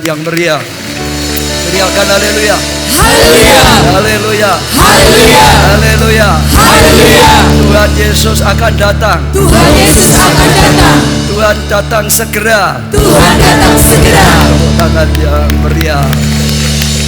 yang meriah. Teriakan haleluya. Haleluya. Haleluya. Haleluya. Haleluya. Haleluya. Tuhan Yesus akan datang. Tuhan Yesus akan datang. Tuhan datang segera. Tuhan datang segera. Tepuk tangan yang meriah.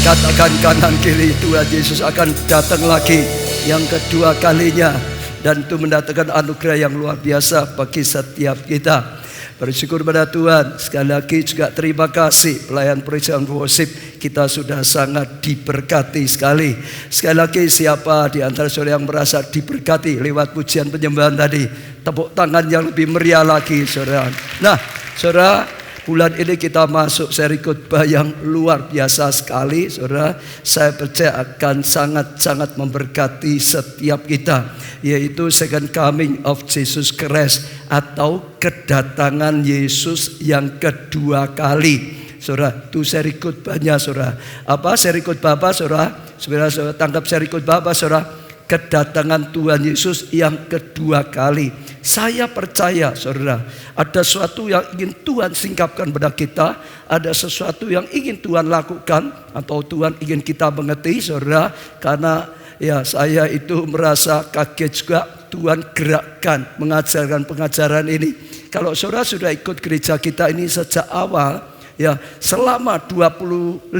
Katakan kanan kiri, Tuhan Yesus akan datang lagi yang kedua kalinya. Dan itu mendatangkan anugerah yang luar biasa bagi setiap kita. Bersyukur pada Tuhan. Sekali lagi juga terima kasih pelayan persembahan worship. Kita sudah sangat diberkati sekali. Sekali lagi siapa di antara saudara yang merasa diberkati lewat pujian penyembahan tadi, tepuk tangan yang lebih meriah lagi saudara. Nah saudara, bulan ini kita masuk seri khotbah yang luar biasa sekali saudara. Saya percaya akan sangat-sangat memberkati setiap kita, yaitu Second Coming of Jesus Christ, atau kedatangan Yesus yang kedua kali. Saudara, itu seri khotbahnya saudara. Apa seri khotbah apa saudara? Saudara tangkap seri khotbah apa saudara? Kedatangan Tuhan Yesus yang kedua kali. Saya percaya saudara, ada sesuatu yang ingin Tuhan singkapkan pada kita, ada sesuatu yang ingin Tuhan lakukan atau Tuhan ingin kita mengerti saudara. Karena ya saya itu merasa kaget juga Tuhan gerakkan mengajarkan pengajaran ini. Kalau saudara sudah ikut gereja kita ini sejak awal, ya selama 25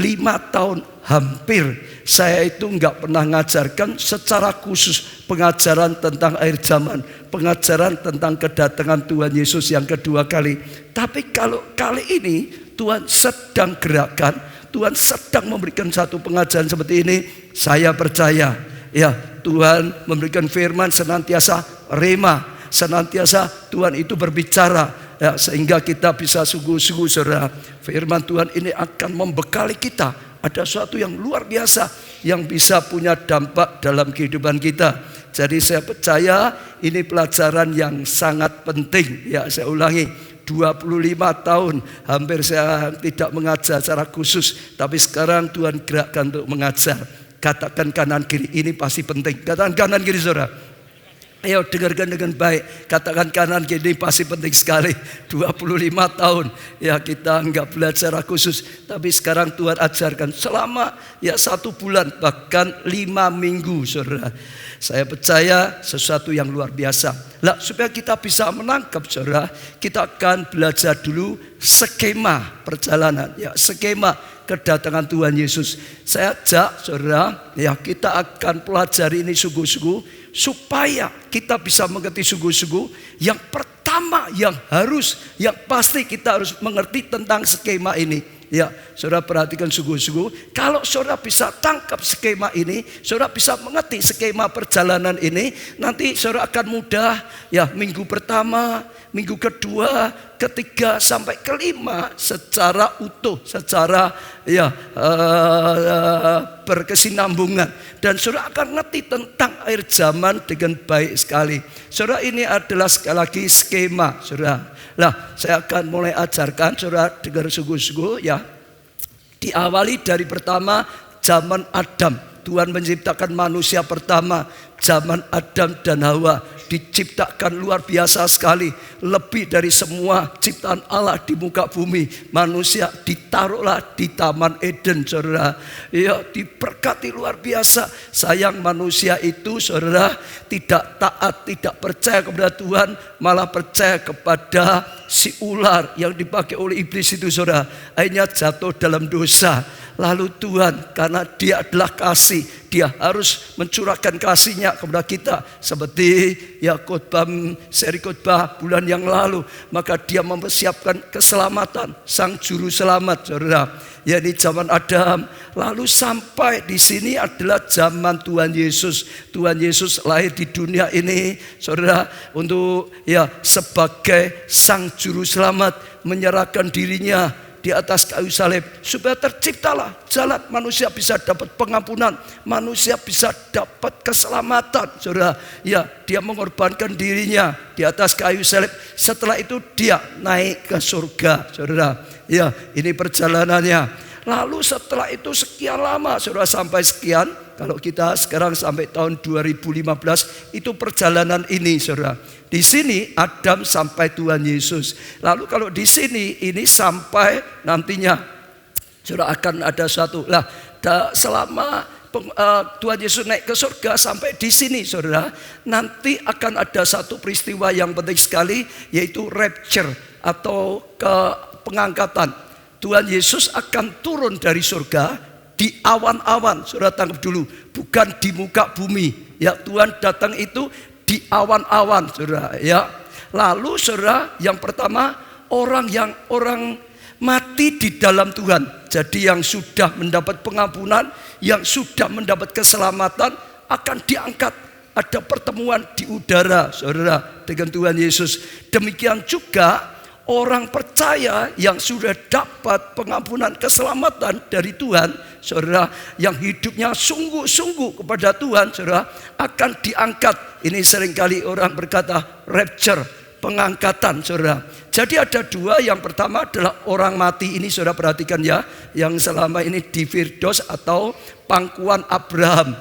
tahun hampir saya itu enggak pernah ngajarkan secara khusus pengajaran tentang akhir zaman, pengajaran tentang kedatangan Tuhan Yesus yang kedua kali. Tapi kalau kali ini Tuhan sedang gerakkan, Tuhan sedang memberikan satu pengajaran seperti ini, saya percaya ya Tuhan memberikan firman senantiasa rema, senantiasa Tuhan itu berbicara, ya, sehingga kita bisa sungguh-sungguh saudara. Firman Tuhan ini akan membekali kita. Ada sesuatu yang luar biasa yang bisa punya dampak dalam kehidupan kita. Jadi saya percaya ini pelajaran yang sangat penting. Ya saya ulangi, 25 tahun hampir saya tidak mengajar secara khusus, tapi sekarang Tuhan gerakkan untuk mengajar. Katakan kanan kiri, ini pasti penting. Katakan kanan kiri saudara. Ayo dengarkan dengan baik. Katakan kanan kiri, pasti penting sekali. 25 tahun ya kita enggak belajar khusus, tapi sekarang Tuhan ajarkan selama ya 1 bulan bahkan 5 minggu saudara. Saya percaya sesuatu yang luar biasa. Lah supaya kita bisa menangkap saudara, kita akan belajar dulu skema perjalanan, ya skema kedatangan Tuhan Yesus. Saya ajak saudara, ya kita akan pelajari ini sungguh-sungguh supaya kita bisa mengerti sungguh-sungguh. Yang pertama yang pasti kita harus mengerti tentang skema ini. Ya, saudara perhatikan sungguh-sungguh. Kalau saudara bisa tangkap skema ini, saudara bisa mengerti skema perjalanan ini, nanti saudara akan mudah ya minggu pertama, minggu kedua, ketiga sampai kelima secara utuh, secara ya berkesinambungan, dan saudara akan ngerti tentang akhir zaman dengan baik sekali. Saudara, ini adalah sekali lagi skema saudara. Nah, saya akan mulai ajarkan saudara dengar sungguh-sungguh ya. Diawali dari pertama zaman Adam. Tuhan menciptakan manusia pertama, zaman Adam dan Hawa. Diciptakan luar biasa sekali, lebih dari semua ciptaan Allah di muka bumi. Manusia ditaruhlah di Taman Eden saudara. Ya, diberkati luar biasa. Sayang manusia itu saudara tidak taat, tidak percaya kepada Tuhan, malah percaya kepada si ular yang dipakai oleh iblis itu saudara. Akhirnya jatuh dalam dosa. Lalu Tuhan karena dia adalah kasih, dia harus mencurahkan kasihnya kepada kita. Seperti ya khotbah, seri khotbah bulan yang lalu, maka dia mempersiapkan keselamatan sang juru selamat saudara. Ya ini zaman Adam. Lalu sampai di sini adalah zaman Tuhan Yesus. Tuhan Yesus lahir di dunia ini saudara untuk ya sebagai sang juru selamat, menyerahkan dirinya di atas kayu salib supaya terciptalah jalan manusia bisa dapat pengampunan, manusia bisa dapat keselamatan saudara. Ya, dia mengorbankan dirinya di atas kayu salib. Setelah itu dia naik ke surga saudara. Ya, ini perjalanannya. Lalu setelah itu sekian lama saudara, sampai sekian, kalau kita sekarang sampai tahun 2015, itu perjalanan ini saudara. Di sini Adam sampai Tuhan Yesus. Lalu kalau di sini ini sampai nantinya Saudara, akan ada suatu. Lah, selama Tuhan Yesus naik ke surga sampai di sini, saudara, nanti akan ada satu peristiwa yang penting sekali, yaitu rapture atau pengangkatan. Tuhan Yesus akan turun dari surga di awan-awan. Saudara tangkap dulu, bukan di muka bumi. Ya, Tuhan datang itu di awan-awan, saudara. Ya, lalu saudara, yang pertama orang mati di dalam Tuhan. Jadi yang sudah mendapat pengampunan, yang sudah mendapat keselamatan akan diangkat. Ada pertemuan di udara, saudara, dengan Tuhan Yesus. Demikian juga orang percaya yang sudah dapat pengampunan keselamatan dari Tuhan, saudara, yang hidupnya sungguh-sungguh kepada Tuhan, saudara, akan diangkat. Ini seringkali orang berkata rapture, pengangkatan, saudara. Jadi ada dua. Yang pertama adalah orang mati. Ini saudara perhatikan ya, yang selama ini di Firdaus atau pangkuan Abraham,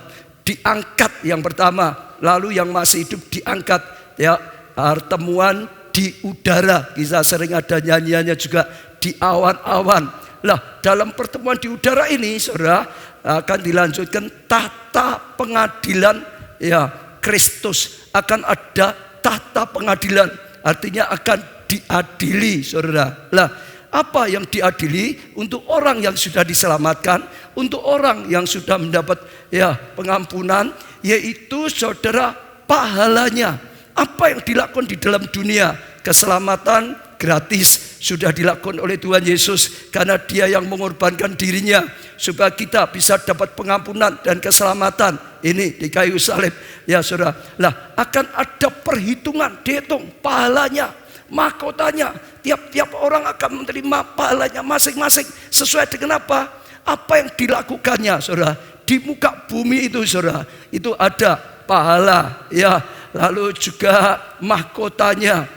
diangkat yang pertama. Lalu yang masih hidup diangkat, ya, pertemuan di udara. Kita sering ada nyanyiannya juga, di awan-awan. Lah, dalam pertemuan di udara ini, saudara, akan dilanjutkan tahta pengadilan, ya, Kristus. Akan ada tahta pengadilan, artinya akan diadili, saudara. Lah, apa yang diadili? Untuk orang yang sudah diselamatkan, untuk orang yang sudah mendapat, ya, pengampunan, yaitu saudara pahalanya. Apa yang dilakukan di dalam dunia, keselamatan gratis sudah dilakukan oleh Tuhan Yesus, karena Dia yang mengorbankan dirinya supaya kita bisa dapat pengampunan dan keselamatan. Ini di kayu salib, ya saudara. Lah, akan ada perhitungan, dihitung pahalanya, mahkotanya. Tiap-tiap orang akan menerima pahalanya masing-masing sesuai dengan apa? Apa yang dilakukannya, saudara. Di muka bumi itu, saudara, itu ada pahala, ya. Lalu juga mahkotanya.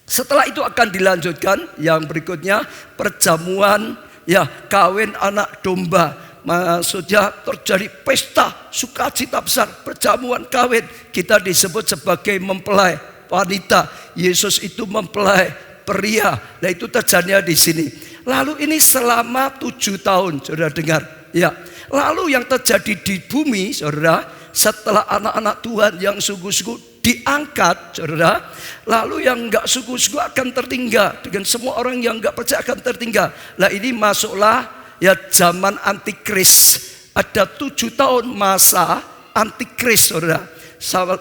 Setelah itu akan dilanjutkan yang berikutnya, perjamuan, ya, kawin anak domba. Maksudnya terjadi pesta sukacita besar, perjamuan kawin. Kita disebut sebagai mempelai wanita. Yesus itu mempelai pria. Nah, itu terjadinya di sini. Lalu ini selama 7 tahun, saudara dengar. Ya. Lalu yang terjadi di bumi, saudara, setelah anak-anak Tuhan yang sungguh-sungguh diangkat, saudara, lalu yang enggak sungguh-sungguh akan tertinggal. Dengan semua orang yang enggak percaya akan tertinggal. Nah, ini masuklah, ya, zaman antikris. Ada 7 tahun masa antikris, saudara.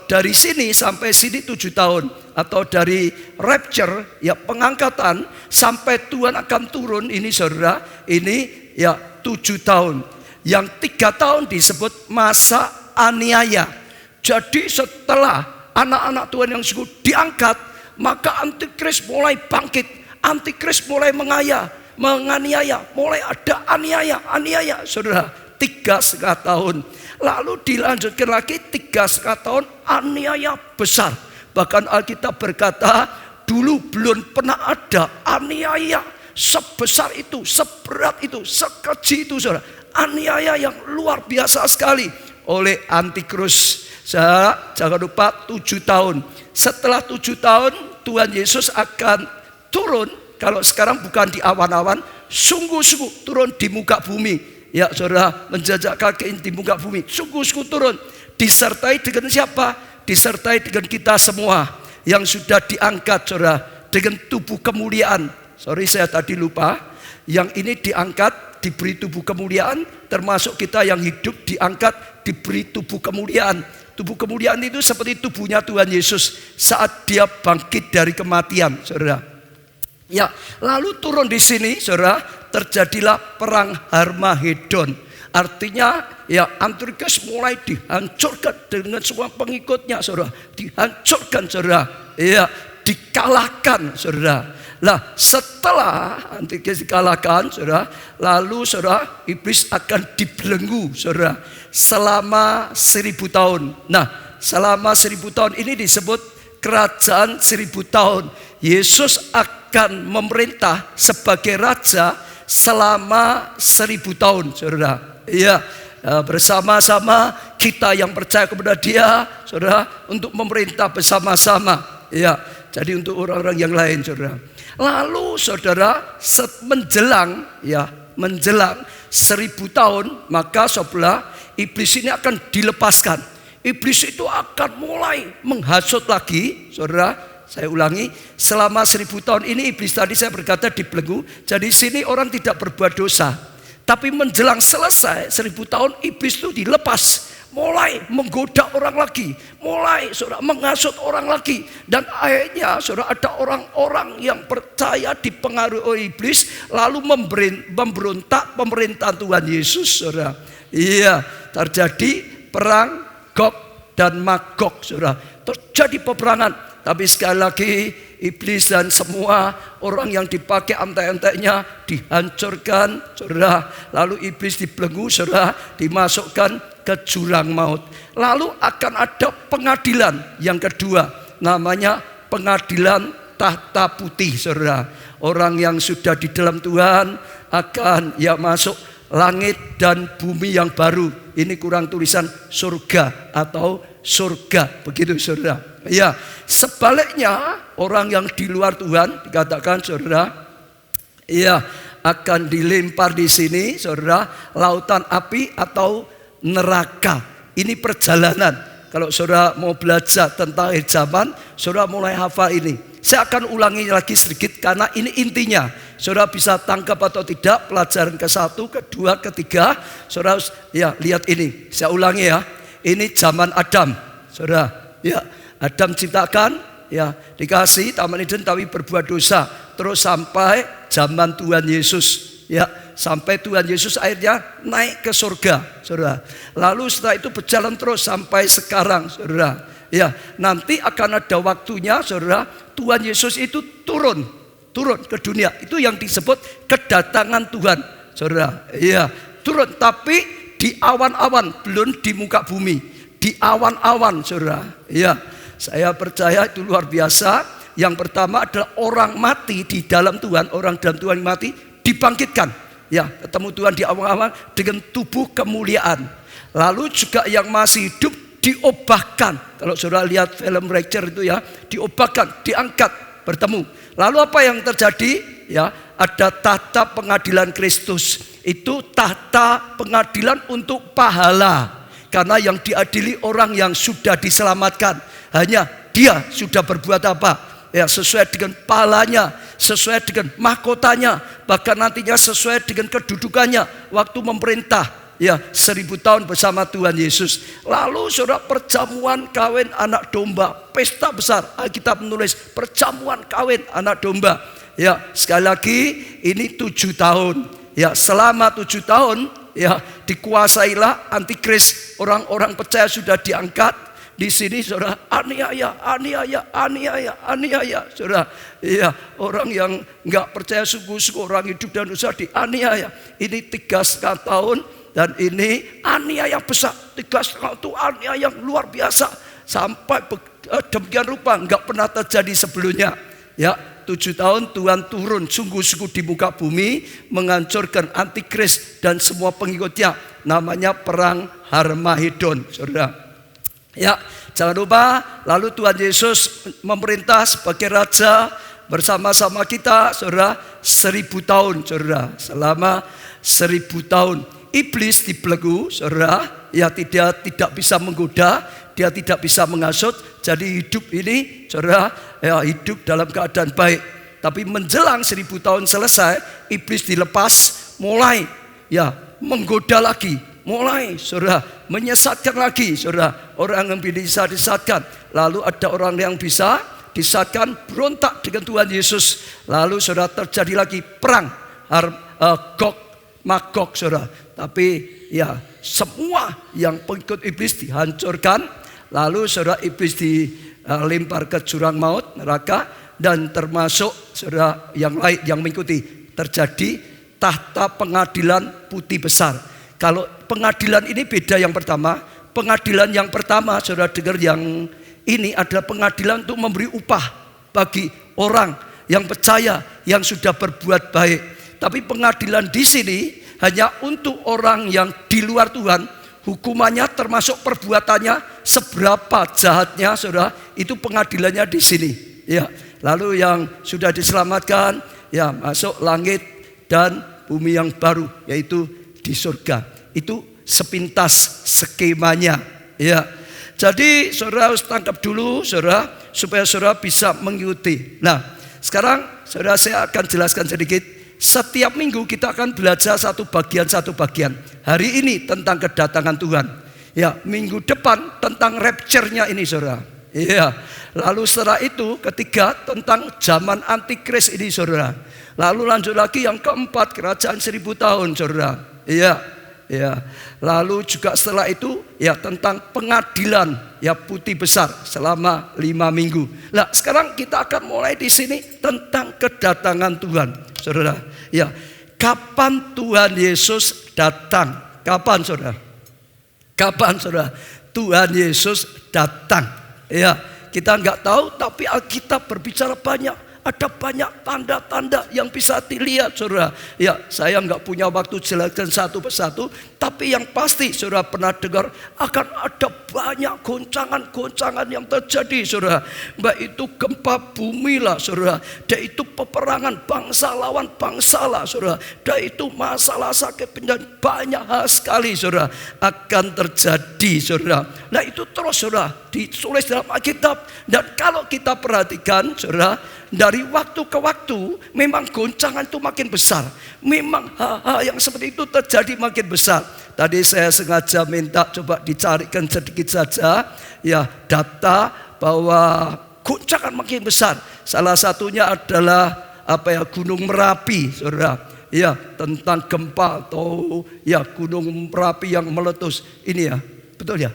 Dari sini sampai sini 7 tahun. Atau dari rapture, ya, pengangkatan, sampai Tuhan akan turun, ini saudara, ini, ya, 7 tahun. Yang 3 tahun disebut masa aniaya. Jadi setelah anak-anak Tuhan yang sungguh diangkat, maka antikris mulai bangkit. Antikris mulai menganiaya, mulai ada aniaya, saudara. 3,5 tahun. Lalu dilanjutkan lagi 3,5 tahun aniaya besar. Bahkan Alkitab berkata, dulu belum pernah ada aniaya sebesar itu, seberat itu, sekeji itu, saudara. Aniaya yang luar biasa sekali oleh antikris. Jangan lupa 7 tahun. Setelah 7 tahun Tuhan Yesus akan turun. Kalau sekarang bukan di awan-awan, sungguh-sungguh turun di muka bumi. Ya saudara, menjajak kaki di muka bumi, sungguh-sungguh turun. Disertai dengan siapa? Disertai dengan kita semua yang sudah diangkat, saudara, dengan tubuh kemuliaan. Sorry, saya tadi lupa. Yang ini diangkat, diberi tubuh kemuliaan, termasuk kita yang hidup diangkat, diberi tubuh kemuliaan. Tubuh kemuliaan itu seperti tubuhnya Tuhan Yesus saat Dia bangkit dari kematian, saudara. Ya, lalu turun di sini, saudara, terjadilah perang Harmagedon. Artinya, ya, antikris mulai dihancurkan dengan semua pengikutnya, saudara. Dihancurkan, saudara. Ya, dikalahkan, saudara. Lah, setelah antikris dikalahkan, saudara, lalu saudara, iblis akan dibelenggu, saudara, selama 1000 tahun. Nah, selama 1000 tahun ini disebut kerajaan 1000 tahun. Yesus akan memerintah sebagai raja selama 1000 tahun, saudara. Iya, bersama-sama kita yang percaya kepada Dia, saudara, untuk memerintah bersama-sama. Iya, jadi untuk orang-orang yang lain, saudara. Lalu saudara, menjelang, ya, menjelang 1000 tahun, maka saudara, iblis ini akan dilepaskan. Iblis itu akan mulai menghasut lagi, saudara. Saya ulangi, selama 1000 tahun ini iblis tadi saya berkata dibelenggu. Jadi sini orang tidak berbuat dosa. Tapi menjelang selesai 1000 tahun iblis itu dilepas. Mulai menggoda orang lagi, mulai saudara menghasut orang lagi. Dan akhirnya saudara ada orang-orang yang percaya dipengaruhi oleh iblis, lalu memberontak pemerintahan Tuhan Yesus, saudara. Iya, terjadi perang Gog dan Magog, saudara. Terjadi peperangan. Tapi sekali lagi iblis dan semua orang yang dipakai antek-anteknya dihancurkan, saudara. Lalu iblis dibelenggu, saudara, dimasukkan ke jurang maut. Lalu akan ada pengadilan yang kedua, namanya pengadilan tahta putih, saudara. Orang yang sudah di dalam Tuhan akan masuk langit dan bumi yang baru. Ini kurang tulisan surga atau surga, begitu saudara. Ya, sebaliknya orang yang di luar Tuhan dikatakan saudara, ya akan dilempar di sini, saudara, lautan api atau neraka. Ini perjalanan. Kalau saudara mau belajar tentang zaman, saudara mulai hafal ini. Saya akan ulangi lagi sedikit karena ini intinya. Saudara bisa tangkap atau tidak pelajaran ke-1, ke-2, ke-3. Saudara ya lihat ini. Saya ulangi ya. Ini zaman Adam. Saudara, ya Adam ciptakan, ya dikasih Taman Eden tapi berbuat dosa. Terus sampai zaman Tuhan Yesus. Ya, sampai Tuhan Yesus akhirnya naik ke surga, saudara. Lalu setelah itu berjalan terus sampai sekarang, saudara. Ya, nanti akan ada waktunya, saudara, Tuhan Yesus itu turun ke dunia. Itu yang disebut kedatangan Tuhan, saudara. Ya, turun tapi di awan-awan, belum di muka bumi, di awan-awan, saudara. Ya, saya percaya itu luar biasa. Yang pertama adalah orang mati di dalam Tuhan, orang dalam Tuhan mati dibangkitkan, ya ketemu Tuhan di awan-awan dengan tubuh kemuliaan. Lalu juga yang masih hidup diobahkan. Kalau saudara lihat film Rapture itu ya, diobahkan, diangkat, bertemu. Lalu apa yang terjadi? Ya, ada tahta pengadilan Kristus. Itu tahta pengadilan untuk pahala. Karena yang diadili orang yang sudah diselamatkan. Hanya dia sudah berbuat apa? Ya, sesuai dengan pahalanya, sesuai dengan mahkotanya, bahkan nantinya sesuai dengan kedudukannya waktu memerintah, ya 1000 tahun bersama Tuhan Yesus. Lalu saudara, perjamuan kawin anak domba, pesta besar. Alkitab menulis perjamuan kawin anak domba. Ya, sekali lagi ini 7 tahun. Ya, selama 7 tahun ya dikuasailah antikris. Orang-orang percaya sudah diangkat. Di sini saudara, aniaya, saudara. Iya, orang yang nggak percaya sungguh-sungguh, orang hidup dan usaha dianiaya. Ini 3,5 tahun dan ini aniaya besar. 3,5 itu aniaya yang luar biasa. Sampai demikian rupa nggak pernah terjadi sebelumnya. Ya, 7 tahun Tuhan turun sungguh-sungguh di muka bumi, menghancurkan antikris dan semua pengikutnya. Namanya perang Harmagedon, saudara. Ya, jangan lupa, lalu Tuhan Yesus memerintah sebagai Raja bersama-sama kita, saudara, 1000 tahun, saudara. Selama 1000 tahun, iblis dibelenggu, saudara. Ya, tidak bisa menggoda, dia tidak bisa menghasut. Jadi hidup ini, saudara, ya hidup dalam keadaan baik. Tapi menjelang 1000 tahun selesai, iblis dilepas, mulai ya menggoda lagi. Mulai saudara menyesatkan lagi, saudara. Orang yang bisa disesatkan. Lalu ada orang yang bisa disesatkan, berontak dengan Tuhan Yesus. Lalu saudara terjadi lagi perang Gog Magog, saudara. Tapi ya semua yang pengikut iblis dihancurkan. Lalu saudara, iblis dilempar ke jurang maut, neraka. Dan termasuk saudara yang lain yang mengikuti. Terjadi tahta pengadilan putih besar. Kalau pengadilan ini beda yang pertama. Pengadilan yang pertama, saudara dengar, yang ini adalah pengadilan untuk memberi upah bagi orang yang percaya, yang sudah berbuat baik. Tapi pengadilan di sini hanya untuk orang yang di luar Tuhan. Hukumannya termasuk perbuatannya, seberapa jahatnya, saudara, itu pengadilannya di sini. Ya, lalu yang sudah diselamatkan, ya masuk langit dan bumi yang baru, yaitu di surga. Itu sepintas skemanya, ya. Jadi saudara harus tangkap dulu, saudara, supaya saudara bisa mengikuti. Nah, sekarang saudara saya akan jelaskan sedikit. Setiap minggu kita akan belajar satu bagian. Hari ini tentang kedatangan Tuhan. Ya, minggu depan tentang rapture-nya ini, saudara. Iya. Lalu setelah itu ketiga tentang zaman antikris ini, saudara. Lalu lanjut lagi yang keempat, kerajaan 1000 tahun, saudara. Iya. Ya, lalu juga setelah itu ya tentang pengadilan ya putih besar selama 5 minggu. Nah, sekarang kita akan mulai di sini tentang kedatangan Tuhan, saudara. Ya, kapan Tuhan Yesus datang? Kapan, saudara? Kapan, saudara? Tuhan Yesus datang. Ya, kita nggak tahu, tapi Alkitab berbicara banyak. Ada banyak tanda-tanda yang bisa dilihat, saudara. Ya, saya nggak punya waktu jelaskan satu persatu, tapi yang pasti saudara pernah dengar akan ada banyak goncangan-goncangan yang terjadi, saudara. Baik itu gempa bumi lah, saudara. Dan itu peperangan bangsa lawan bangsa lah, saudara. Dan itu masalah sakit dan banyak hal sekali, saudara, akan terjadi, saudara. Nah, itu terus, saudara, ditulis dalam Alkitab. Dan kalau kita perhatikan, saudara, dari waktu ke waktu memang goncangan itu makin besar. Memang hal-hal yang seperti itu terjadi makin besar. Tadi saya sengaja minta coba dicarikan sedikit saja ya data bahwa goncangan makin besar. Salah satunya adalah Gunung Merapi, saudara. Ya, tentang gempa atau ya Gunung Merapi yang meletus. Ini ya, betul ya?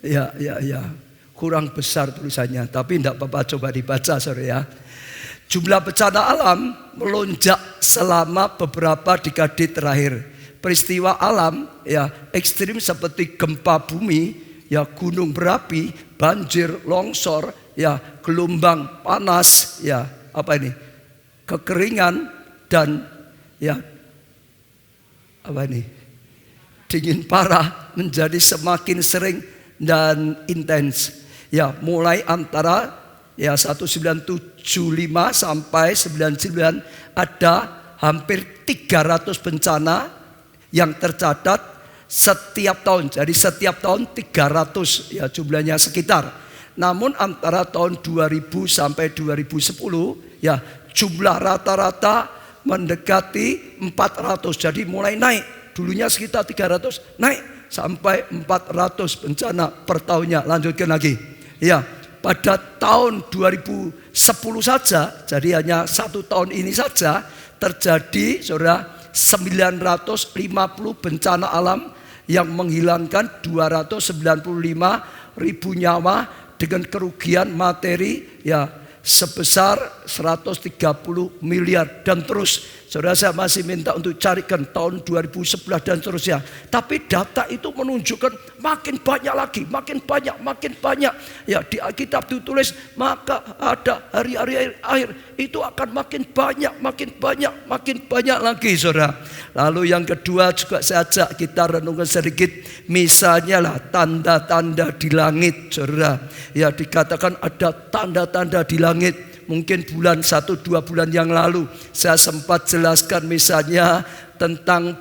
Ya, kurang besar tulisannya, tapi tidak apa-apa, coba dibaca, saudara ya. Jumlah bencana alam melonjak selama beberapa dekade terakhir. Peristiwa alam ya ekstrim seperti gempa bumi, ya gunung berapi, banjir, longsor, ya gelombang panas, ya kekeringan dan ya dingin parah menjadi semakin sering dan intens. Ya, mulai antara 1975 sampai 99 ada hampir 300 bencana yang tercatat setiap tahun. Jadi setiap tahun 300 ya jumlahnya sekitar. Namun antara tahun 2000 sampai 2010 ya jumlah rata-rata mendekati 400. Jadi mulai naik. Dulunya sekitar 300, naik sampai 400 bencana per tahunnya. Lanjutkan lagi. Ya, pada tahun 2010 saja, jadi hanya 1 tahun ini saja terjadi, saudara, 950 bencana alam yang menghilangkan 295 ribu nyawa dengan kerugian materi ya sebesar 130 miliar dan terus. Saudara, saya masih minta untuk carikan tahun 2011 dan terusnya. Tapi data itu menunjukkan makin banyak lagi, makin banyak. Ya, di Alkitab ditulis maka ada hari-hari akhir itu akan makin banyak lagi, saudara. Lalu yang kedua juga saya ajak kita renungkan sedikit, misalnya lah tanda-tanda di langit, saudara. Ya, dikatakan ada tanda-tanda di langit. Mungkin 1-2 bulan yang lalu saya sempat jelaskan misalnya tentang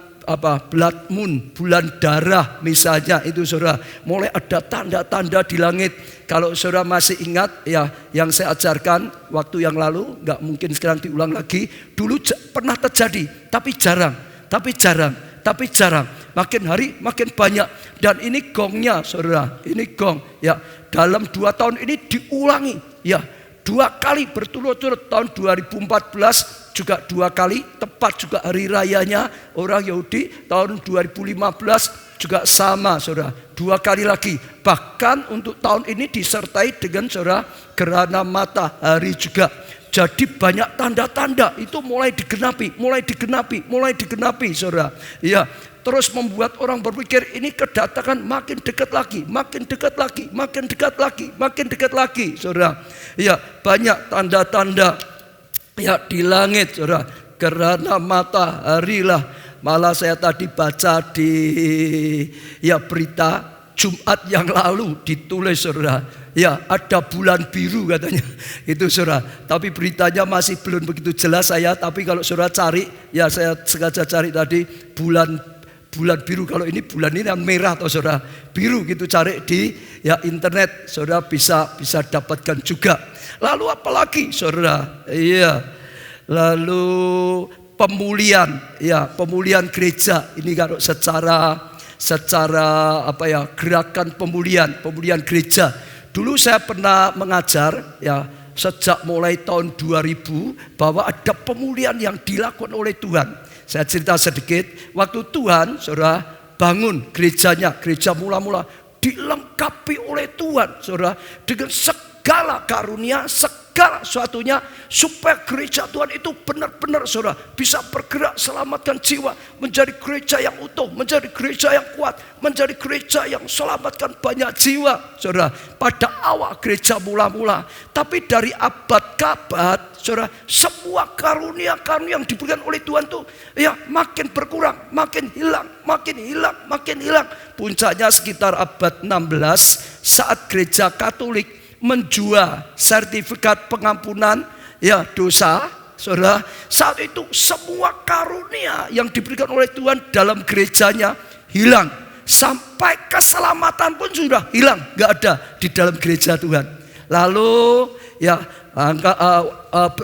blood moon, bulan darah misalnya itu, saudara. Mulai ada tanda-tanda di langit. Kalau saudara masih ingat ya yang saya ajarkan waktu yang lalu, nggak mungkin sekarang diulang lagi. Dulu pernah terjadi, tapi jarang. Makin hari makin banyak. Dan ini gongnya, saudara. Ini gong ya. Dalam 2 tahun ini diulangi ya. 2 kali berturut-turut. Tahun 2014 juga 2 kali, tepat juga hari rayanya orang Yahudi. Tahun 2015 juga sama, saudara, 2 kali lagi. Bahkan untuk tahun ini disertai dengan, saudara, gerhana matahari juga. Jadi banyak tanda-tanda itu mulai digenapi, saudara. Ya, terus membuat orang berpikir ini kedatangan makin dekat lagi, saudara. Ya, banyak tanda-tanda ya di langit, saudara. Gerhana matahari lah. Malah saya tadi baca di ya berita Jumat yang lalu ditulis, saudara. Ya, ada bulan biru katanya. Itu saudara. Tapi beritanya masih belum begitu jelas saya. Tapi kalau saudara cari, ya saya sengaja cari tadi bulan biru. Kalau ini bulan ini yang merah atau saudara biru gitu, cari di ya internet, saudara bisa dapatkan juga. Lalu apalagi saudara? Iya. Lalu pemulihan, ya pemulihan gereja. Ini kalau secara apa ya, gerakan pemulihan gereja. Dulu saya pernah mengajar ya sejak mulai tahun 2000 bahwa ada pemulihan yang dilakukan oleh Tuhan. Saya cerita sedikit, waktu Tuhan saudara bangun gerejanya, gereja mula-mula dilengkapi oleh Tuhan saudara dengan segala karunia, segala sesuatunya supaya gereja Tuhan itu benar-benar saudara bisa bergerak selamatkan jiwa, menjadi gereja yang utuh, menjadi gereja yang kuat, menjadi gereja yang selamatkan banyak jiwa saudara pada awal gereja mula-mula. Tapi dari abad ke abad saudara, semua karunia yang diberikan oleh Tuhan tuh ya makin berkurang, makin hilang. Puncaknya sekitar abad 16 saat gereja Katolik menjual sertifikat pengampunan ya dosa, saudara. Saat itu semua karunia yang diberikan oleh Tuhan dalam gerejanya hilang, sampai keselamatan pun sudah hilang, nggak ada di dalam gereja Tuhan. Lalu ya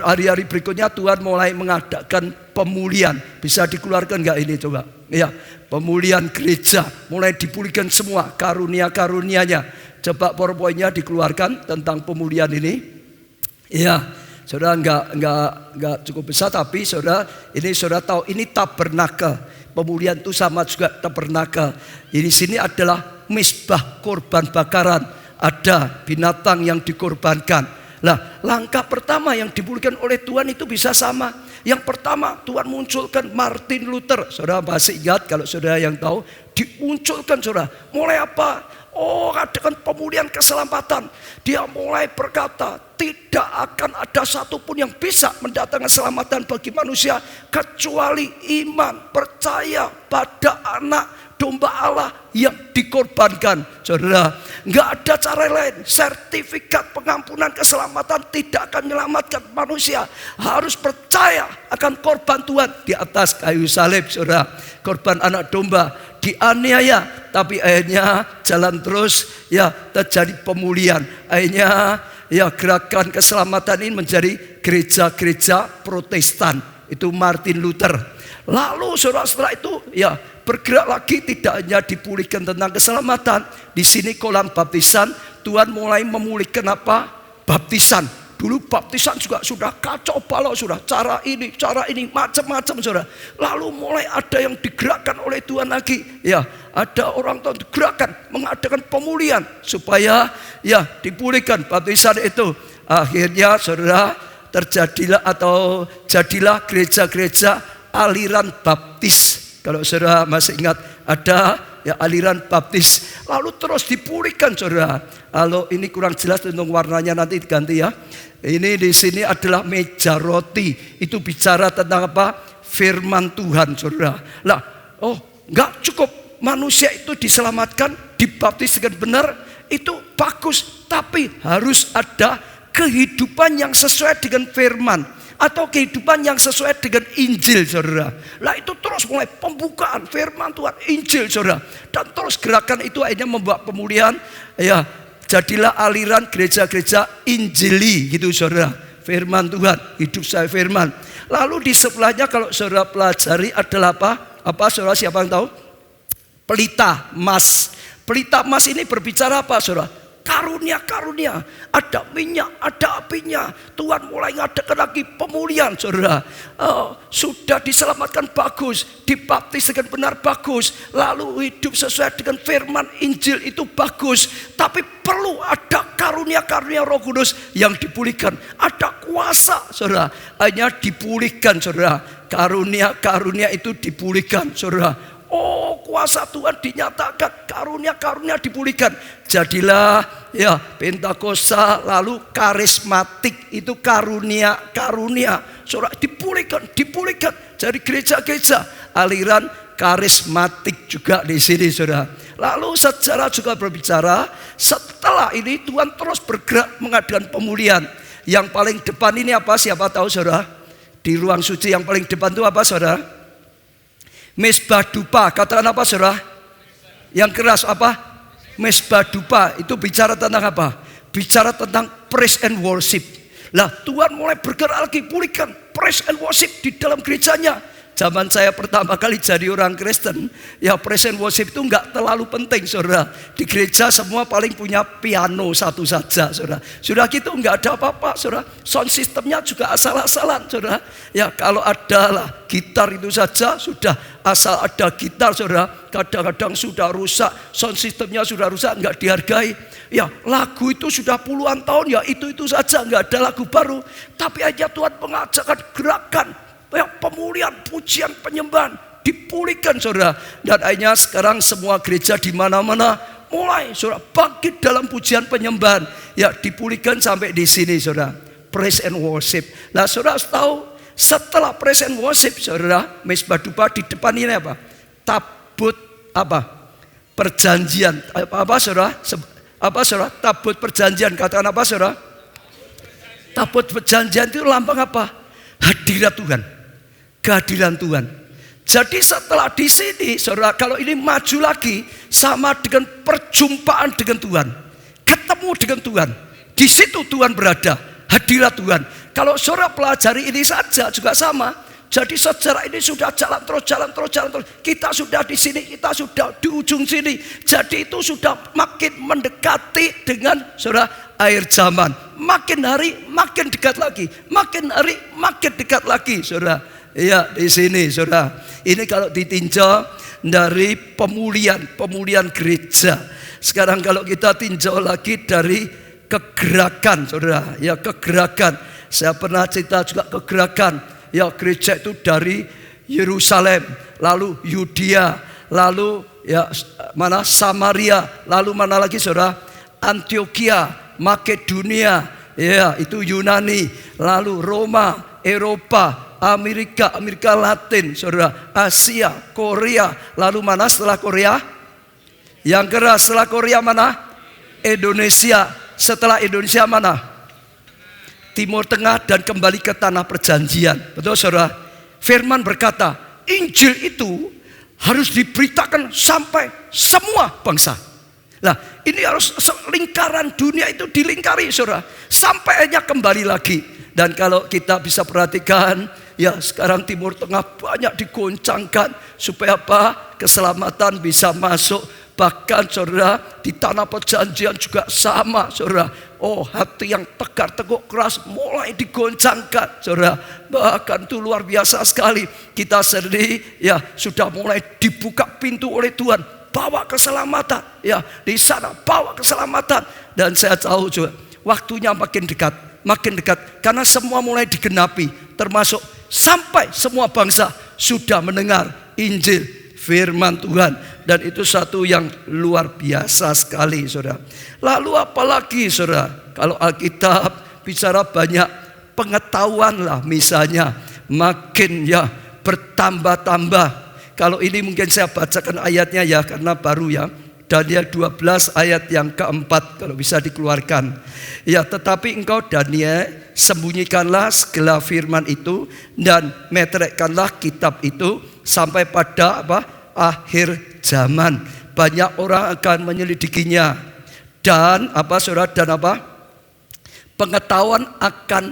hari-hari berikutnya Tuhan mulai mengadakan pemulihan. Bisa dikeluarkan nggak ini coba? Ya, pemulihan gereja, mulai dipulihkan semua karunia-karunianya. Coba PowerPoint-nya dikeluarkan tentang pemulihan ini. Ya, saudara nggak cukup besar, tapi saudara ini saudara tahu ini tabernakel. Pemulihan itu sama juga tabernakel. Di sini adalah misbah korban bakaran. Ada binatang yang dikorbankan. Nah, langkah pertama yang dipulihkan oleh Tuhan itu bisa sama. Yang pertama Tuhan munculkan Martin Luther. Saudara masih ingat kalau saudara yang tahu dimunculkan saudara. Mulai apa? Oh, adakan pemulihan keselamatan. Dia mulai berkata, tidak akan ada satupun yang bisa mendatangkan keselamatan bagi manusia kecuali iman, percaya pada anak domba Allah yang dikorbankan. Saudara, nggak ada cara lain. Sertifikat pengampunan keselamatan tidak akan menyelamatkan manusia. Harus percaya akan korban Tuhan di atas kayu salib, saudara. Korban anak domba dianiaya, tapi akhirnya jalan terus, ya terjadi pemulihan. Akhirnya ya gerakan keselamatan ini menjadi gereja-gereja Protestan. Itu Martin Luther. Lalu saudara setelah itu ya bergerak lagi, tidak hanya dipulihkan tentang keselamatan. Di sini kolam baptisan, Tuhan mulai memulihkan apa? Baptisan. Dulu baptisan juga sudah kacau balau, sudah cara ini macam-macam saudara. Lalu mulai ada yang digerakkan oleh Tuhan lagi. Ya, ada orang Tuhan digerakkan mengadakan pemulihan supaya ya dipulihkan baptisan itu. Akhirnya saudara terjadilah atau jadilah gereja-gereja aliran baptis. Kalau saudara masih ingat ada ya aliran baptis. Lalu terus dipulihkan saudara. Kalau ini kurang jelas tentang warnanya nanti diganti ya. Ini di sini adalah meja roti. Itu bicara tentang apa? Firman Tuhan saudara. Lah, oh nggak cukup manusia itu diselamatkan, dibaptis dengan benar, itu bagus. Tapi harus ada kehidupan yang sesuai dengan firman, atau kehidupan yang sesuai dengan Injil saudara. Lah itu terus mulai pembukaan firman Tuhan, Injil saudara. Dan terus gerakan itu akhirnya membawa pemulihan. Ya, jadilah aliran gereja-gereja Injili gitu saudara. Firman Tuhan, hidup saya firman. Lalu di sebelahnya kalau saudara pelajari adalah apa? Apa saudara, siapa yang tahu? Pelita emas. Pelita emas ini berbicara apa saudara? Karunia-karunia, ada minyak, ada apinya. Tuhan mulai ngadakan lagi pemulihan saudara. Sudah diselamatkan bagus, dibaptis dengan benar bagus, lalu hidup sesuai dengan firman Injil itu bagus. Tapi perlu ada karunia-karunia Roh Kudus yang dipulihkan. Ada kuasa saudara, hanya dipulihkan saudara. Karunia-karunia itu dipulihkan saudara. Oh, kuasa Tuhan dinyatakan, karunia-karunia dipulihkan. Jadilah ya Pentakosta, lalu karismatik, itu karunia-karunia. Saudara dipulihkan. Jadi gereja-gereja aliran karismatik juga di sini, saudara. Lalu sejarah juga berbicara, setelah ini Tuhan terus bergerak mengadakan pemulihan. Yang paling depan ini apa? Siapa tahu, saudara? Di ruang suci yang paling depan itu apa, saudara? Mezbah dupa. Katakan apa, saudara? Yang keras apa? Mezbah dupa. Itu bicara tentang apa? Bicara tentang praise and worship. Lah, Tuhan mulai bergerak lagi, pulihkan praise and worship di dalam gerejanya. Zaman saya pertama kali jadi orang Kristen, ya praise and worship itu enggak terlalu penting, saudara. Di gereja semua paling punya piano satu saja, saudara. Sudah gitu enggak ada apa-apa, saudara. Sound systemnya juga asal-asalan, saudara. Ya kalau ada lah gitar itu saja sudah asal ada gitar, saudara. Kadang-kadang sudah rusak, sound systemnya sudah rusak, enggak dihargai. Ya lagu itu sudah puluhan tahun, ya itu saja, enggak ada lagu baru. Tapi aja Tuhan mengajarkan gerakan, ya, pemulihan, pujian, penyembahan dipulihkan, saudara. Dan akhirnya sekarang semua gereja di mana-mana mulai, saudara, bangkit dalam pujian penyembahan. Ya, dipulihkan sampai di sini, saudara. Praise and worship. Nah, saudara tahu setelah praise and worship, saudara, Mezbah dupa di depan ini apa? Tabut apa? Perjanjian. Apa, saudara? Apa, saudara? Tabut perjanjian. Katakan apa, saudara? Tabut perjanjian itu lambang apa? Hadirat Tuhan. Kehadiran Tuhan. Jadi setelah di sini, saudara, kalau ini maju lagi sama dengan perjumpaan dengan Tuhan, ketemu dengan Tuhan. Di situ Tuhan berada, hadirat Tuhan. Kalau saudara pelajari ini saja juga sama. Jadi sejarah ini sudah jalan terus. Kita sudah di sini, kita sudah di ujung sini. Jadi itu sudah makin mendekati dengan, saudara, akhir zaman. Makin hari makin dekat lagi, makin hari makin dekat lagi, saudara. Ya, di sini, saudara. Ini kalau ditinjau dari pemulihan gereja. Sekarang kalau kita tinjau lagi dari kegerakan, saudara. Ya, kegerakan. Saya pernah cerita juga kegerakan. Ya, gereja itu dari Yerusalem, lalu Yudea, lalu ya mana Samaria, lalu mana lagi, saudara? Antioquia, Makedonia, ya itu Yunani, lalu Roma, Eropa, Amerika Latin, saudara, Asia, Korea, lalu mana setelah Korea? Yang keras setelah Korea mana? Indonesia. Setelah Indonesia mana? Timur Tengah dan kembali ke tanah perjanjian. Betul, saudara? Firman berkata, Injil itu harus diberitakan sampai semua bangsa. Nah, ini harus lingkaran dunia itu dilingkari, saudara, sampai hanya kembali lagi. Dan kalau kita bisa perhatikan, ya sekarang Timur Tengah banyak digoncangkan supaya apa? Keselamatan bisa masuk. Bahkan, saudara, di tanah perjanjian juga sama, saudara. Oh, hati yang tegar, teguk, keras mulai digoncangkan, saudara. Bahkan itu luar biasa sekali. Kita sendiri ya sudah mulai dibuka pintu oleh Tuhan. Bawa keselamatan, ya di sana bawa keselamatan. Dan saya tahu juga waktunya makin dekat. Karena semua mulai digenapi. Termasuk sampai semua bangsa sudah mendengar Injil, firman Tuhan. Dan itu satu yang luar biasa sekali, saudara. Lalu apalagi, saudara, kalau Alkitab bicara banyak pengetahuan lah, misalnya makin ya bertambah-tambah. Kalau ini mungkin saya bacakan ayatnya ya, karena baru ya. Daniel 12 ayat yang keempat, kalau bisa dikeluarkan. Ya, tetapi engkau Daniel sembunyikanlah segala firman itu dan metrekkanlah kitab itu sampai pada apa? Akhir zaman. Banyak orang akan menyelidikinya. Dan apa, saudara? Dan apa? Pengetahuan akan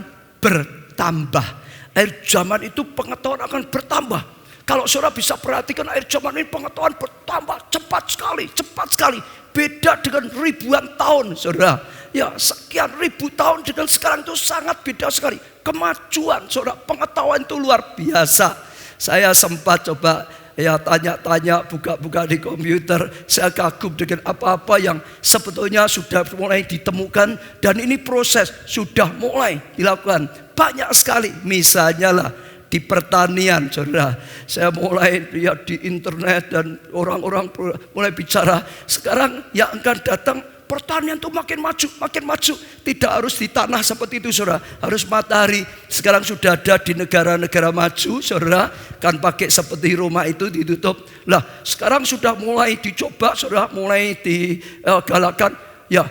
bertambah. Akhir zaman itu pengetahuan akan bertambah. Kalau saudara bisa perhatikan akhir zaman ini pengetahuan bertambah cepat sekali. Beda dengan ribuan tahun, saudara. Ya, sekian ribu tahun dengan sekarang itu sangat beda sekali. Kemajuan, saudara, pengetahuan itu luar biasa. Saya sempat coba ya tanya-tanya, buka-buka di komputer. Saya kagum dengan apa-apa yang sebetulnya sudah mulai ditemukan. Dan ini proses sudah mulai dilakukan. Banyak sekali, misalnya lah di pertanian, saudara. Saya mulai lihat di internet dan orang-orang mulai bicara. Sekarang yang akan datang pertanian itu makin maju. Tidak harus di tanah seperti itu, saudara. Harus matahari. Sekarang sudah ada di negara-negara maju, saudara. Kan pakai seperti Roma itu ditutup. Lah, sekarang sudah mulai dicoba, saudara. Mulai digalakan. Ya,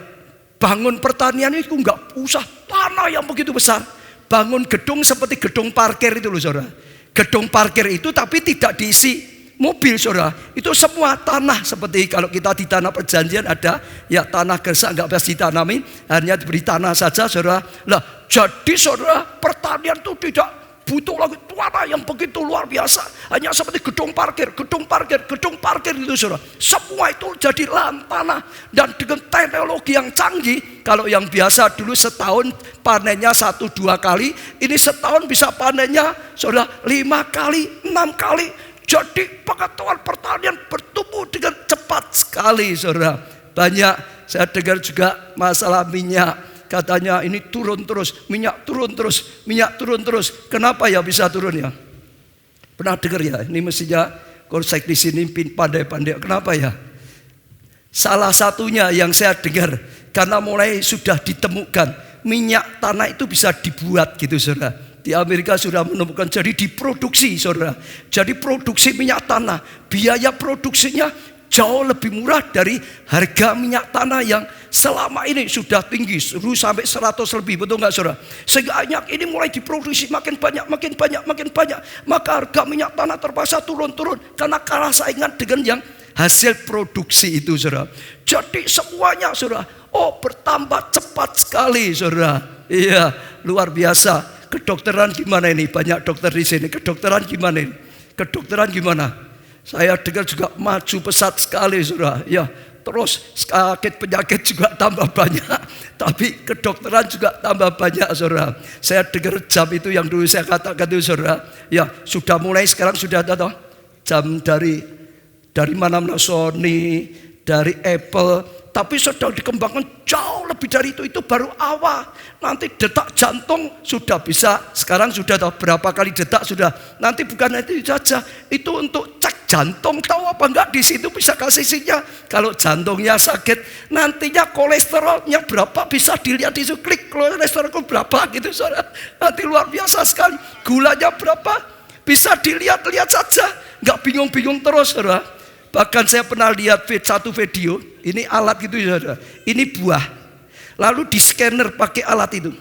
bangun pertanian itu nggak usah tanah yang begitu besar. Bangun gedung seperti gedung parkir itu loh, saudara. Gedung parkir itu tapi tidak diisi mobil, saudara. Itu semua tanah, seperti kalau kita di tanah perjanjian ada ya tanah gersak nggak bisa ditanami, hanya diberi tanah saja, saudara. Lah, jadi saudara, pertanian itu tidak butuh lagi tanah yang begitu luar biasa. Hanya seperti gedung parkir itu, saudara. Semua itu jadi lahan tanah. Dan dengan teknologi yang canggih, kalau yang biasa dulu setahun panennya 1-2 kali, ini setahun bisa panennya, saudara, 5 kali, 6 kali. Jadi pengetahuan pertanian bertumbuh dengan cepat sekali, saudara. Banyak saya dengar juga masalah minyak. Katanya ini turun terus, minyak turun terus. Kenapa ya bisa turun ya? Pernah dengar ya? Ini mestinya Korsek di sini pandai-pandai. Kenapa ya? Salah satunya yang saya dengar, karena mulai sudah ditemukan minyak tanah itu bisa dibuat gitu, saudara. Di Amerika sudah menemukan, jadi diproduksi, saudara. Jadi produksi minyak tanah, biaya produksinya jauh lebih murah dari harga minyak tanah yang selama ini sudah tinggi, sampai 100 lebih, betul nggak, saudara? Sehingga ini mulai diproduksi makin banyak. Maka harga minyak tanah terpaksa turun karena kalah saingan dengan yang hasil produksi itu, saudara. Jadi semuanya, saudara, bertambah cepat sekali, saudara. Iya, luar biasa. Kedokteran gimana ini? Banyak dokter di sini. Kedokteran gimana ini? Kedokteran gimana? Saya dengar juga maju pesat sekali, saudara. Ya, terus sakit penyakit juga tambah banyak. Tapi kedokteran juga tambah banyak, saudara. Saya dengar jam itu yang dulu saya katakan itu, saudara. Ya, sudah mulai sekarang sudah ada jam dari mana-mana, Sony, dari Apple. Tapi sudah dikembangkan jauh lebih dari itu. Itu baru awal. Nanti detak jantung sudah bisa. Sekarang sudah tahu berapa kali detak sudah. Nanti bukan itu saja. Itu untuk cek jantung. Tahu apa enggak? Di situ bisa kasih sinyal. Kalau jantungnya sakit, nantinya kolesterolnya berapa bisa dilihat di situ. Klik kolesterolku berapa gitu, saudara. Nanti luar biasa sekali. Gulanya berapa bisa dilihat-lihat saja. Enggak bingung-bingung terus, saudara. Bahkan saya pernah lihat satu video. Ini alat gitu, saudara. Ini buah. Lalu di scanner pakai alat itu.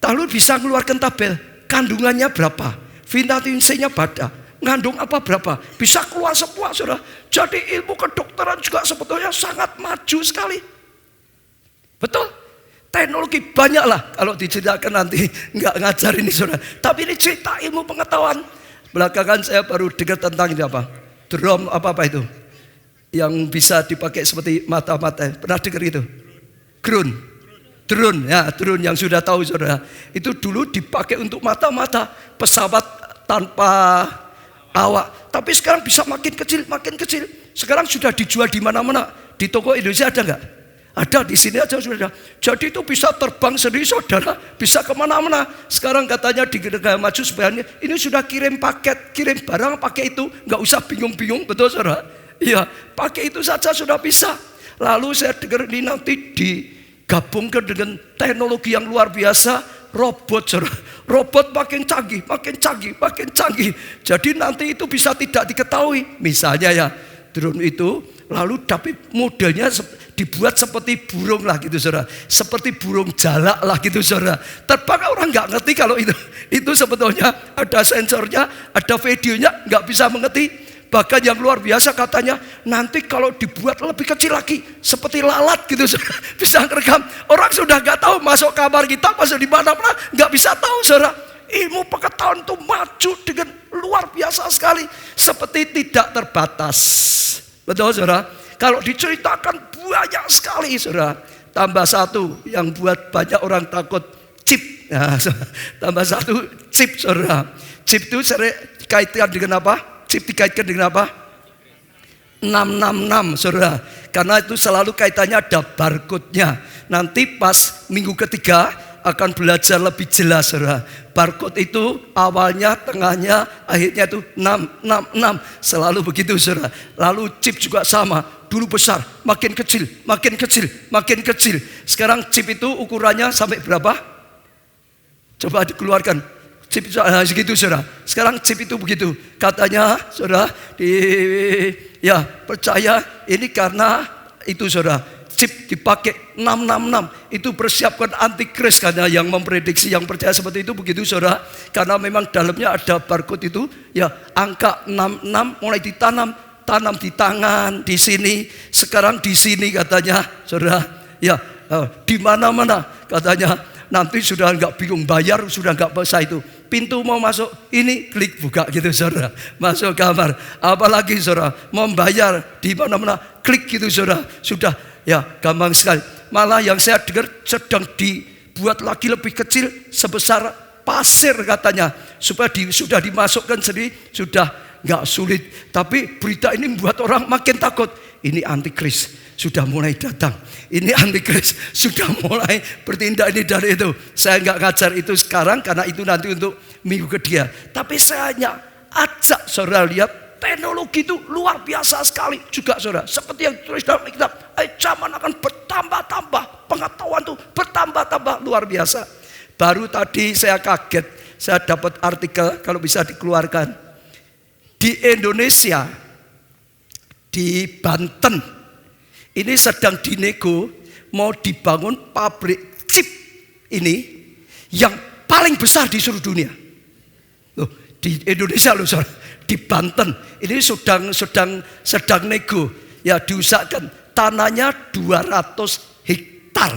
Lalu bisa mengeluarkan tabel. Kandungannya berapa? Vitamin C-nya ngandung apa berapa? Bisa keluar semua, saudara. Jadi ilmu kedokteran juga sebetulnya sangat maju sekali. Betul? Teknologi banyak lah. Kalau diceritakan nanti nggak ngajar ini, saudara. Tapi ini cerita ilmu pengetahuan. Belakangan saya baru dengar tentang ini apa? Drum apa itu? Yang bisa dipakai seperti mata-mata. Pernah dengar itu? Drone ya, drone yang sudah tahu, saudara. Itu dulu dipakai untuk mata-mata pesawat tanpa awak. Tapi sekarang bisa makin kecil. Sekarang sudah dijual di mana-mana. Di toko Indonesia ada nggak? Ada, di sini aja sudah ada. Jadi itu bisa terbang sendiri, saudara. Bisa kemana-mana. Sekarang katanya di negara maju sebenarnya ini sudah kirim paket, kirim barang pakai itu. Nggak usah bingung-bingung, betul, saudara? Iya, pakai itu saja sudah bisa. Lalu saya dengar ini nanti digabungkan dengan teknologi yang luar biasa, robot, saudara. Robot makin canggih. Jadi nanti itu bisa tidak diketahui. Misalnya ya, drone itu, lalu tapi modelnya dibuat seperti burung lah gitu, saudara. Seperti burung jalak lah gitu, saudara. Terbang orang nggak ngerti kalau itu sebetulnya ada sensornya, ada videonya, nggak bisa mengerti. Bahkan yang luar biasa katanya nanti kalau dibuat lebih kecil lagi seperti lalat gitu, saudara. Bisa ngerekam. Orang sudah nggak tahu masuk kamar kita, masuk di mana-mana, nggak bisa tahu, saudara. Ilmu pengetahuan itu maju dengan luar biasa sekali, seperti tidak terbatas. Betul, saudara? Kalau diceritakan banyak sekali, saudara. Tambah satu yang buat banyak orang takut, chip. Nah, tambah satu chip, saudara. Chip itu kaitkan dengan apa? Chip dikaitkan dengan apa? 666, saudara. Karena itu selalu kaitannya ada barcode-nya. Nanti pas minggu ketiga akan belajar lebih jelas, saudara. barcode itu awalnya, tengahnya, akhirnya itu 666. Selalu begitu saudara. Lalu chip juga sama. Dulu besar, makin kecil, makin kecil, makin kecil. Sekarang chip itu ukurannya sampai berapa? Coba dikeluarkan. Chip segitu saudara. Sekarang chip itu begitu. Katanya saudara, percaya ini karena itu saudara. Chip dipakai 666 itu persiapkan antikris, karena yang memprediksi, yang percaya seperti itu begitu saudara, karena memang dalamnya ada barcode itu ya, angka 66 mulai tanam di tangan, di sini, sekarang di sini katanya saudara ya, di mana-mana katanya. Nanti sudah enggak bingung bayar, sudah enggak bisa itu. Pintu mau masuk, ini klik buka gitu saudara. Masuk kamar. Apalagi saudara, mau bayar di mana-mana, klik gitu saudara. Sudah ya, gampang sekali. Malah yang saya dengar sedang dibuat lagi lebih kecil sebesar pasir katanya. Supaya sudah dimasukkan sendiri, sudah enggak sulit. Tapi berita ini membuat orang makin takut. Ini antikris sudah mulai datang. Ini antikris sudah mulai bertindak ini dan itu. Saya enggak ngajar itu sekarang karena itu nanti untuk minggu kedua. Tapi saya hanya ajak saudara lihat teknologi itu luar biasa sekali juga saudara. Seperti yang ditulis dalam kitab, zaman akan bertambah-tambah, pengetahuan itu bertambah-tambah luar biasa. Baru tadi saya kaget, saya dapat artikel kalau bisa dikeluarkan. Di Indonesia, di Banten, ini sedang dinego mau dibangun pabrik chip ini yang paling besar di seluruh dunia. Loh, di Indonesia loh saudara, di Banten ini sedang nego ya, diusahakan tanahnya 200 hektar.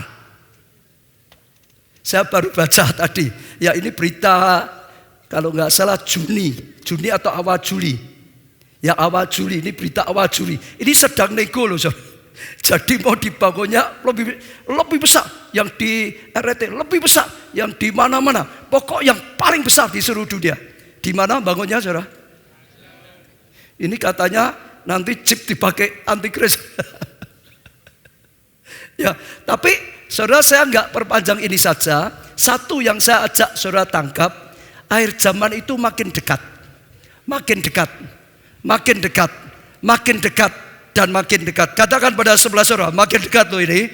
Saya baru baca tadi ya, ini berita kalau nggak salah Juni atau awal Juli ya, awal Juli, ini berita awal Juli, ini sedang nego loh saudara. Jadi mau dibangunnya lebih besar, yang di RT lebih besar, yang di mana-mana, pokok yang paling besar di seluruh dunia. Di mana bangunnya saudara? Ini katanya nanti chip dipakai antikris. Ya, tapi saudara saya enggak perpanjang ini saja. Satu yang saya ajak saudara tangkap, akhir zaman itu makin dekat. Makin dekat. Makin dekat. Makin dekat. Dan makin dekat. Katakan pada sebelah saudara, makin dekat loh ini.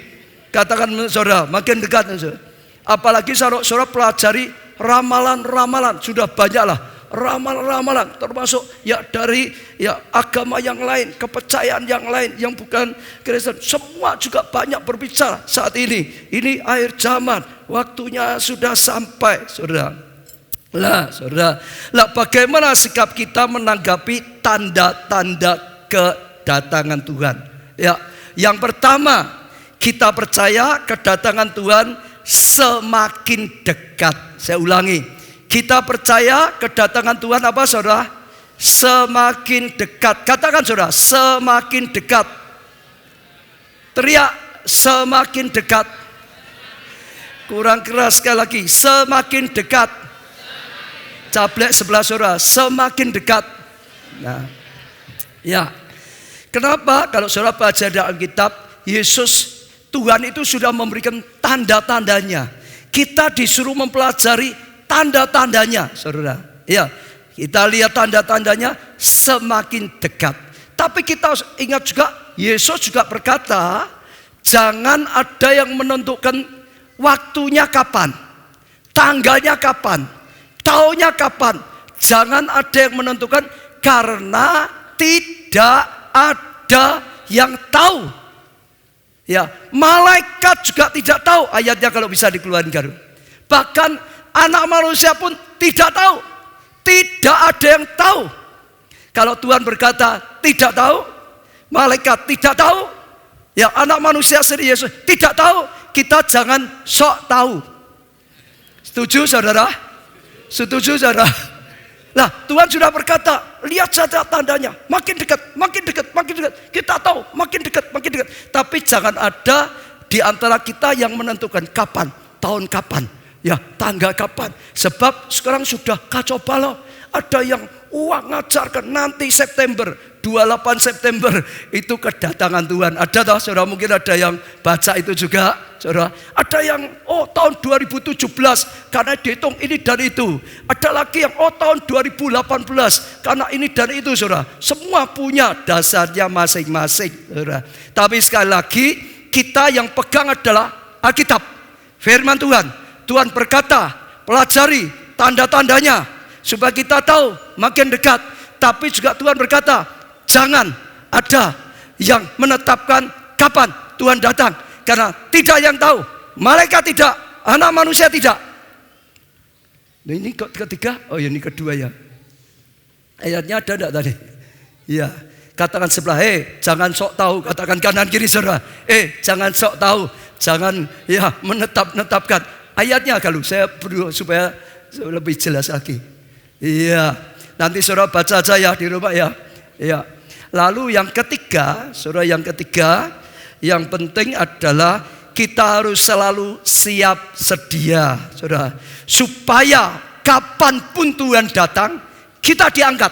Katakan saudara, makin dekat saudara. Apalagi saudara pelajari ramalan-ramalan, sudah banyaklah ramalan-ramalan, termasuk ya dari ya agama yang lain, kepercayaan yang lain yang bukan Kristen, semua juga banyak berbicara saat ini. Ini akhir zaman, waktunya sudah sampai, saudara. Saudara, bagaimana sikap kita menanggapi tanda-tanda kedatangan Tuhan? Ya, yang pertama, kita percaya kedatangan Tuhan semakin dekat. Saya ulangi, kita percaya kedatangan Tuhan apa saudara? Semakin dekat. Katakan saudara, semakin dekat. Teriak, semakin dekat. Kurang keras sekali lagi, semakin dekat. Caplek sebelah saudara, semakin dekat. Nah, ya. Kenapa? Kalau saudara baca dalam kitab, Yesus Tuhan itu sudah memberikan tanda-tandanya. Kita disuruh mempelajari tanda-tandanya, saudara. Ya, kita lihat tanda-tandanya semakin dekat. Tapi kita ingat juga, Yesus juga berkata, jangan ada yang menentukan waktunya kapan, tanggalnya kapan, tahunnya kapan. Jangan ada yang menentukan, karena tidak ada yang tahu. Ya, malaikat juga tidak tahu. Ayatnya kalau bisa dikeluarkan. Bahkan anak manusia pun tidak tahu. Tidak ada yang tahu. Kalau Tuhan berkata tidak tahu, malaikat tidak tahu, ya anak manusia sendiri Yesus tidak tahu, kita jangan sok tahu. Setuju saudara? Setuju saudara? Nah, Tuhan sudah berkata, lihat saja tandanya, makin dekat, makin dekat, makin dekat. Kita tahu, makin dekat, makin dekat. Tapi jangan ada di antara kita yang menentukan kapan, tahun kapan, ya tanggal kapan. Sebab sekarang sudah kacau balau. Ada yang ngajarkan nanti September, 28 September itu kedatangan Tuhan. Ada toh saudara, mungkin ada yang baca itu juga. saudara. Ada yang tahun 2017 karena dihitung ini dan itu. Ada lagi yang tahun 2018 karena ini dan itu, saudara. Semua punya dasarnya masing-masing, saudara. Tapi sekali lagi kita yang pegang adalah Alkitab, firman Tuhan. Tuhan berkata, pelajari tanda-tandanya supaya kita tahu makin dekat. Tapi juga Tuhan berkata, jangan ada yang menetapkan kapan Tuhan datang. Karena tidak yang tahu, malaikat tidak, anak manusia tidak. Nah, ini ketiga, ini kedua ya. Ayatnya ada enggak tadi? Iya. Katakan sebelah, jangan sok tahu. Katakan kanan kiri, saudara. Jangan sok tahu, jangan menetapkan. Ayatnya kalau saya perlu supaya lebih jelas lagi. Iya. Nanti saudara baca aja ya di rumah ya. Iya. Lalu yang ketiga, saudara, yang penting adalah kita harus selalu siap sedia, saudara, supaya kapanpun Tuhan datang, kita diangkat.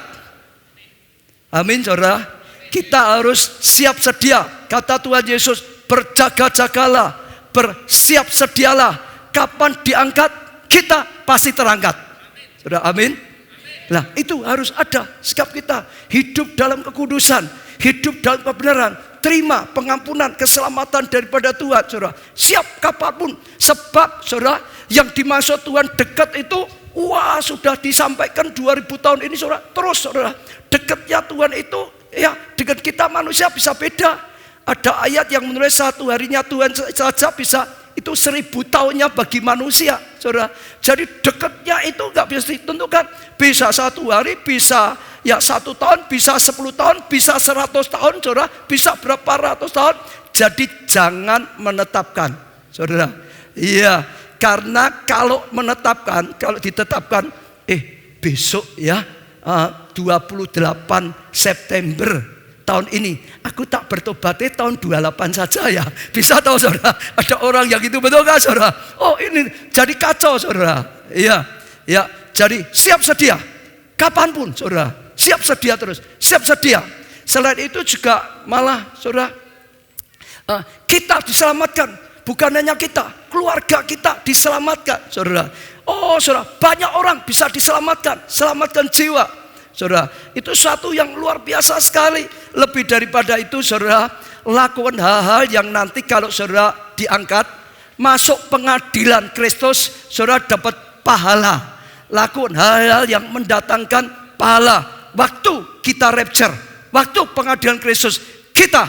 Amin, saudara. Kita harus siap sedia. Kata Tuhan Yesus, berjaga-jagalah, bersiap sedialah. Kapan diangkat, kita pasti terangkat. Saudara, amin. Nah, itu harus ada sikap kita. Hidup dalam kekudusan, hidup dalam kebenaran, terima pengampunan, keselamatan daripada Tuhan, saudara. Siap kapanpun. Sebab, saudara, yang dimaksud Tuhan dekat itu, sudah disampaikan 2000 tahun ini, saudara. Terus, saudara, dekatnya Tuhan itu, dengan kita manusia bisa beda. Ada ayat yang menulis 1 harinya Tuhan saja bisa, itu 1000 tahunnya bagi manusia, saudara. Jadi dekatnya itu nggak bisa ditentukan. Bisa 1 hari, bisa 1 tahun, bisa 10 tahun, bisa 100 tahun, saudara. Bisa berapa ratus tahun. Jadi jangan menetapkan, saudara. Iya, karena kalau ditetapkan, besok 28 September tahun ini, aku tak bertobatnya tahun 28 saja ya. Bisa tahu, saudara? Ada orang yang itu, betul gak, saudara? Ini jadi kacau, saudara. Iya. Jadi siap sedia. Kapanpun, saudara. Siap sedia terus. Siap sedia. Selain itu juga malah, saudara, kita diselamatkan. Bukan hanya kita, keluarga kita diselamatkan, saudara. Saudara, banyak orang bisa diselamatkan. Selamatkan jiwa. Saudara, itu suatu yang luar biasa sekali. Lebih daripada itu, saudara, lakukan hal-hal yang nanti kalau saudara diangkat, masuk pengadilan Kristus, saudara dapat pahala. Lakukan hal-hal yang mendatangkan pahala. Waktu kita rapture, waktu pengadilan Kristus, kita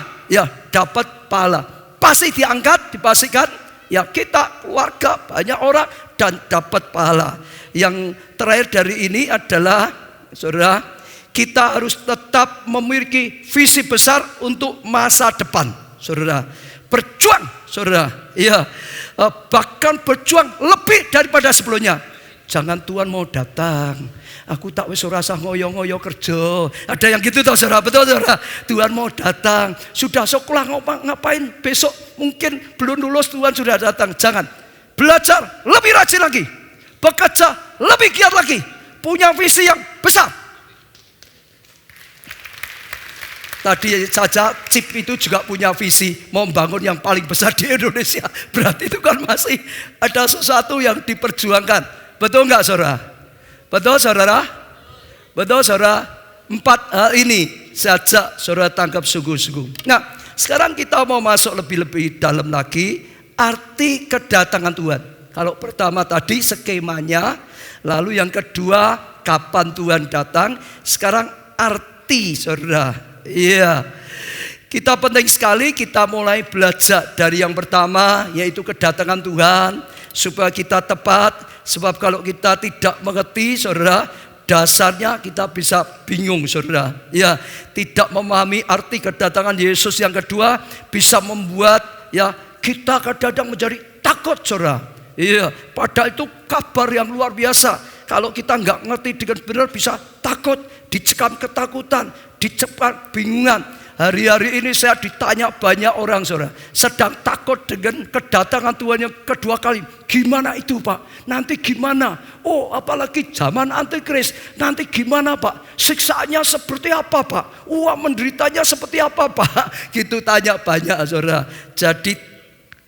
dapat pahala. Pasti diangkat, dipastikan, kita, keluarga, banyak orang, dan dapat pahala. Yang terakhir dari ini adalah, saudara, kita harus tetap memiliki visi besar untuk masa depan, saudara. Berjuang, saudara. Bahkan berjuang lebih daripada sebelumnya. Jangan Tuhan mau datang, aku tak wis rasa ngoyo-ngoyo kerja. Ada yang gitu toh, saudara, betul, saudara. Tuhan mau datang, sudah sekolah ngapain besok? Mungkin belum lulus, Tuhan sudah datang. Jangan. Belajar lebih rajin lagi, bekerja lebih giat lagi, punya visi yang besar. Tadi saja Chip itu juga punya visi mau membangun yang paling besar di Indonesia. Berarti itu kan masih ada sesuatu yang diperjuangkan. Betul enggak, saudara? Betul, saudara? Betul, saudara? 4 hal ini saja saudara tangkap sungguh-sungguh. Nah, sekarang kita mau masuk lebih-lebih dalam lagi arti kedatangan Tuhan. Kalau pertama tadi skemanya, lalu yang kedua kapan Tuhan datang, sekarang arti, saudara. Iya. Kita penting sekali kita mulai belajar dari yang pertama, yaitu kedatangan Tuhan, supaya kita tepat. Sebab kalau kita tidak mengerti, saudara, dasarnya kita bisa bingung, saudara. Ya, tidak memahami arti kedatangan Yesus yang kedua bisa membuat kita kadang-kadang menjadi takut, saudara. Iya, padahal itu kabar yang luar biasa. Kalau kita nggak ngerti dengan benar bisa takut, dicekam ketakutan, dicekam bingungan. Hari-hari ini saya ditanya banyak orang, saudara, sedang takut dengan kedatangan Tuhan yang kedua kali. Gimana itu, Pak? Nanti gimana? Apalagi zaman antikris. Nanti gimana, Pak? Siksaannya seperti apa, Pak? Menderitanya seperti apa, Pak? Gitu tanya banyak, saudara. Jadi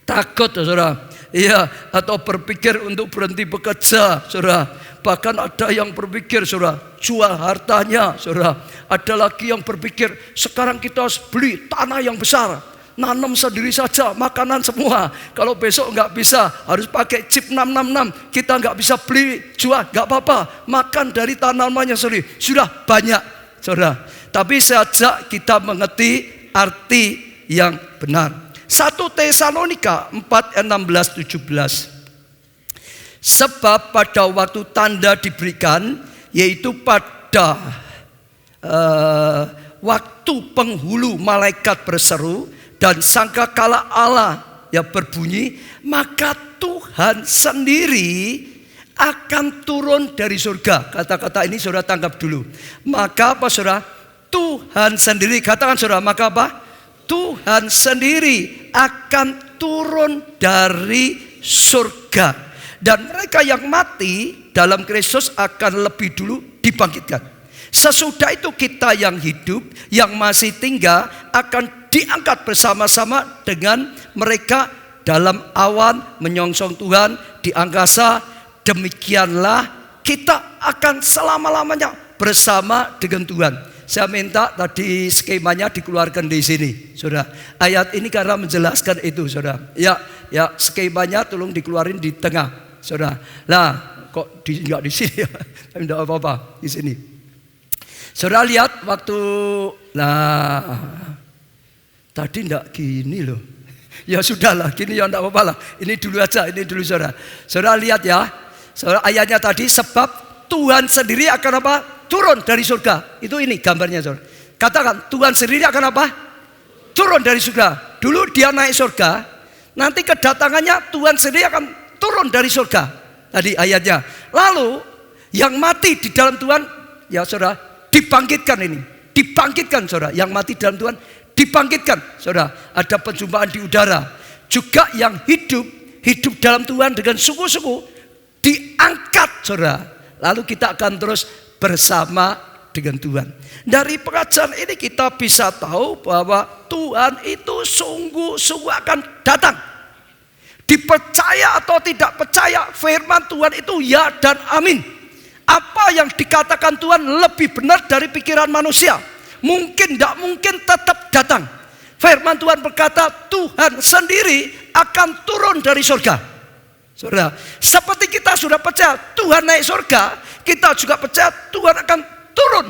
takut, saudara. Iya, atau berpikir untuk berhenti bekerja, saudara. Bahkan ada yang berpikir, saudara, jual hartanya, saudara. Ada lagi yang berpikir, sekarang kita harus beli tanah yang besar, nanam sendiri saja, makanan semua. Kalau besok nggak bisa, harus pakai chip 666. Kita nggak bisa beli, jual, nggak apa-apa. Makan dari tanamannya sendiri. Sudah banyak, saudara. Tapi sejak kita mengerti arti yang benar. 1 Tesalonika 4:16-17. Sebab pada waktu tanda diberikan, yaitu pada waktu penghulu malaikat berseru dan sangkakala Allah yang berbunyi, maka Tuhan sendiri akan turun dari surga. Kata-kata ini saudara tangkap dulu. Maka apa saudara? Tuhan sendiri, katakan saudara, maka apa? Tuhan sendiri akan turun dari surga. Dan mereka yang mati dalam Kristus akan lebih dulu dibangkitkan. Sesudah itu kita yang hidup, yang masih tinggal, akan diangkat bersama-sama dengan mereka dalam awan menyongsong Tuhan di angkasa. Demikianlah kita akan selama-lamanya bersama dengan Tuhan. Saya minta tadi skemanya dikeluarkan di sini, saudara. Ayat ini karena menjelaskan itu, saudara. Ya, skemanya tolong dikeluarin di tengah, saudara. Lah, kok nggak di sini ya? Tidak apa-apa di sini. Saudara lihat waktu, tadi enggak gini loh. Ya sudahlah, gini ya enggak apa-apa lah. Ini dulu aja, ini dulu saudara. Saudara lihat ya, saudara, ayatnya tadi, sebab Tuhan sendiri akan apa? Turun dari surga. Itu ini gambarnya, saudara. Katakan, Tuhan sendiri akan apa? Turun dari surga. Dulu dia naik surga, nanti kedatangannya Tuhan sendiri akan turun dari surga. Tadi ayatnya. Lalu yang mati di dalam Tuhan, ya saudara, dibangkitkan ini. Dibangkitkan, saudara. Yang mati dalam Tuhan dibangkitkan, saudara. Ada perjumpaan di udara. Juga yang hidup dalam Tuhan dengan sungguh-sungguh diangkat, saudara. Lalu kita akan terus bersama dengan Tuhan. Dari pengajaran ini kita bisa tahu bahwa Tuhan itu sungguh-sungguh akan datang. Dipercaya atau tidak percaya, firman Tuhan itu ya dan amin. Apa yang dikatakan Tuhan lebih benar dari pikiran manusia. Mungkin tidak mungkin tetap datang. Firman Tuhan berkata Tuhan sendiri akan turun dari surga. Saudara, seperti kita sudah percaya Tuhan naik surga, kita juga percaya Tuhan akan turun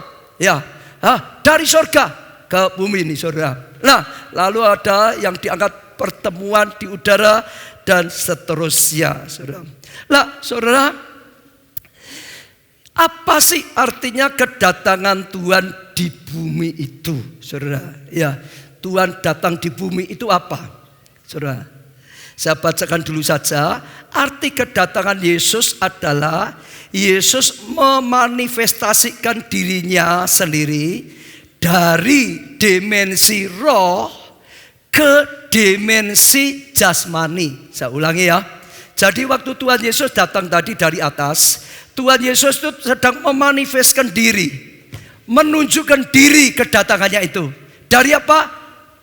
dari surga ke bumi ini, saudara. Nah, lalu ada yang diangkat pertemuan di udara dan seterusnya, saudara. Nah, saudara, apa sih artinya kedatangan Tuhan di bumi itu, saudara? Ya, Tuhan datang di bumi itu apa, saudara? Saya bacakan dulu saja. Arti kedatangan Yesus adalah Yesus memanifestasikan dirinya sendiri dari dimensi roh ke dimensi jasmani. Saya ulangi ya. Jadi waktu Tuhan Yesus datang tadi dari atas, Tuhan Yesus itu sedang memanifestasikan diri, menunjukkan diri kedatangannya itu. Dari apa?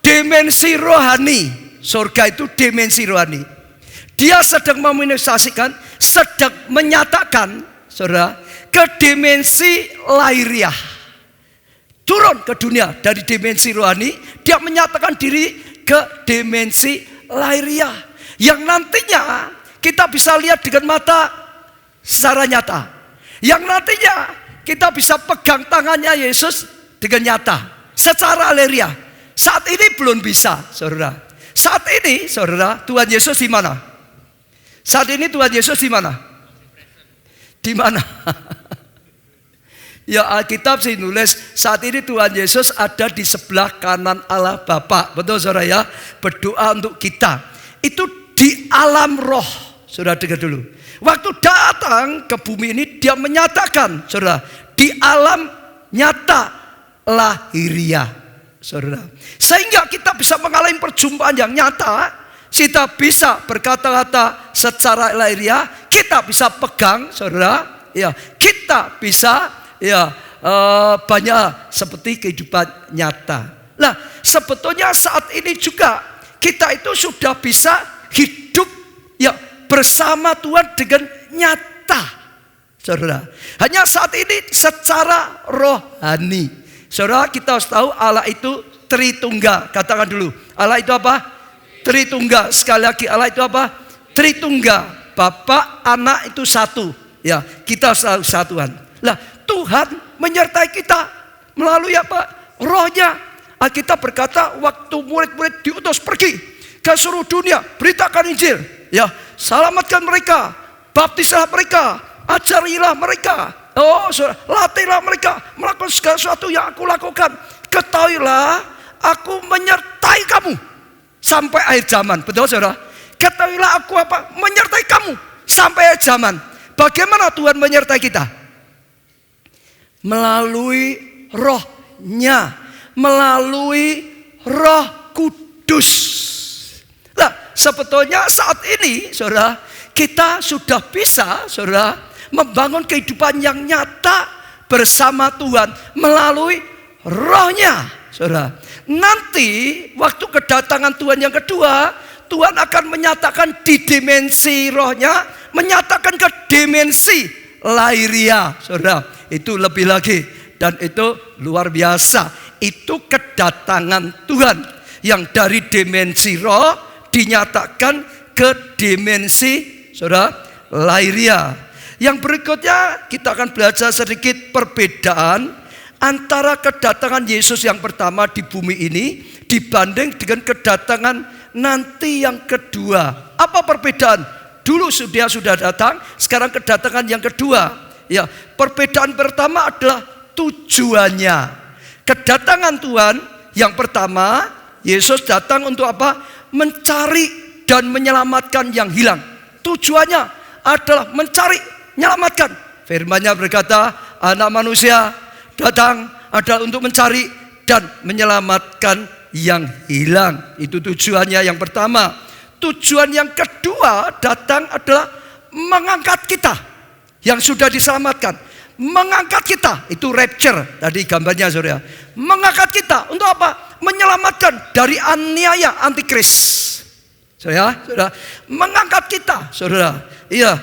Dimensi rohani. Surga itu dimensi rohani. Dia sedang memanifestasikan, sedang menyatakan, saudara, ke dimensi lahiriah. Turun ke dunia dari dimensi rohani, dia menyatakan diri ke dimensi lahiriah. Yang nantinya kita bisa lihat dengan mata secara nyata. Yang nantinya kita bisa pegang tangannya Yesus dengan nyata, secara lahiriah. Saat ini belum bisa, saudara. Saat ini, saudara, Tuhan Yesus di mana? Saat ini Tuhan Yesus di mana? Di mana? Ya, Alkitab sih nulis saat ini Tuhan Yesus ada di sebelah kanan Allah Bapa. Betul, saudara ya? Berdoa untuk kita. Itu di alam roh. Saudara dengar dulu. Waktu datang ke bumi ini dia menyatakan, saudara, di alam nyata lahiriah. Saudara, sehingga kita bisa mengalami perjumpaan yang nyata. Kita bisa berkata-kata secara lahiriah, kita bisa pegang, saudara, ya, kita bisa banyak seperti kehidupan nyata. Nah, sebetulnya saat ini juga kita itu sudah bisa hidup ya bersama Tuhan dengan nyata. Saudara, hanya saat ini secara rohani. Saudara, kita harus tahu Allah itu Tritunggal. Katakan dulu, Allah itu apa? Tritunggal. Sekali lagi, Allah itu apa? Tritunggal. Bapa, Anak itu satu. Ya, kita harus tahu satuan. Lah, Tuhan menyertai kita melalui apa? Rohnya. Alkitab berkata, waktu murid-murid diutus pergi ke seluruh dunia, beritakan Injil. Ya, selamatkan mereka, baptislah mereka, ajarilah mereka. Oh, latihlah mereka melakukan segala sesuatu yang aku lakukan. Ketahuilah, aku menyertai kamu sampai akhir zaman. Betul, saudara? Ketahuilah, aku apa? Menyertai kamu sampai akhir zaman. Bagaimana Tuhan menyertai kita? Melalui rohnya, melalui Roh Kudus. Nah, sebetulnya saat ini, saudara, kita sudah bisa, saudara, membangun kehidupan yang nyata bersama Tuhan melalui rohnya, saudara. Nanti waktu kedatangan Tuhan yang kedua, Tuhan akan menyatakan di dimensi rohnya, menyatakan ke dimensi lahiria, saudara. Itu lebih lagi, dan itu luar biasa. Itu kedatangan Tuhan yang dari dimensi roh dinyatakan ke dimensi, saudara, lahiria. Yang berikutnya kita akan belajar sedikit perbedaan antara kedatangan Yesus yang pertama di bumi ini dibanding dengan kedatangan nanti yang kedua. Apa perbedaan? Dulu sudah datang, sekarang kedatangan yang kedua. Ya, perbedaan pertama adalah tujuannya. Kedatangan Tuhan yang pertama, Yesus datang untuk apa? Mencari dan menyelamatkan yang hilang. Tujuannya adalah mencari, menyelamatkan. Firman-Nya berkata, Anak Manusia datang adalah untuk mencari dan menyelamatkan yang hilang. Itu tujuannya yang pertama. Tujuan yang kedua datang adalah mengangkat kita yang sudah diselamatkan. Mengangkat kita, itu rapture tadi gambarnya, saudara. Mengangkat kita untuk apa? Menyelamatkan dari aniaya antikris. Saudara, mengangkat kita, saudara. Iya,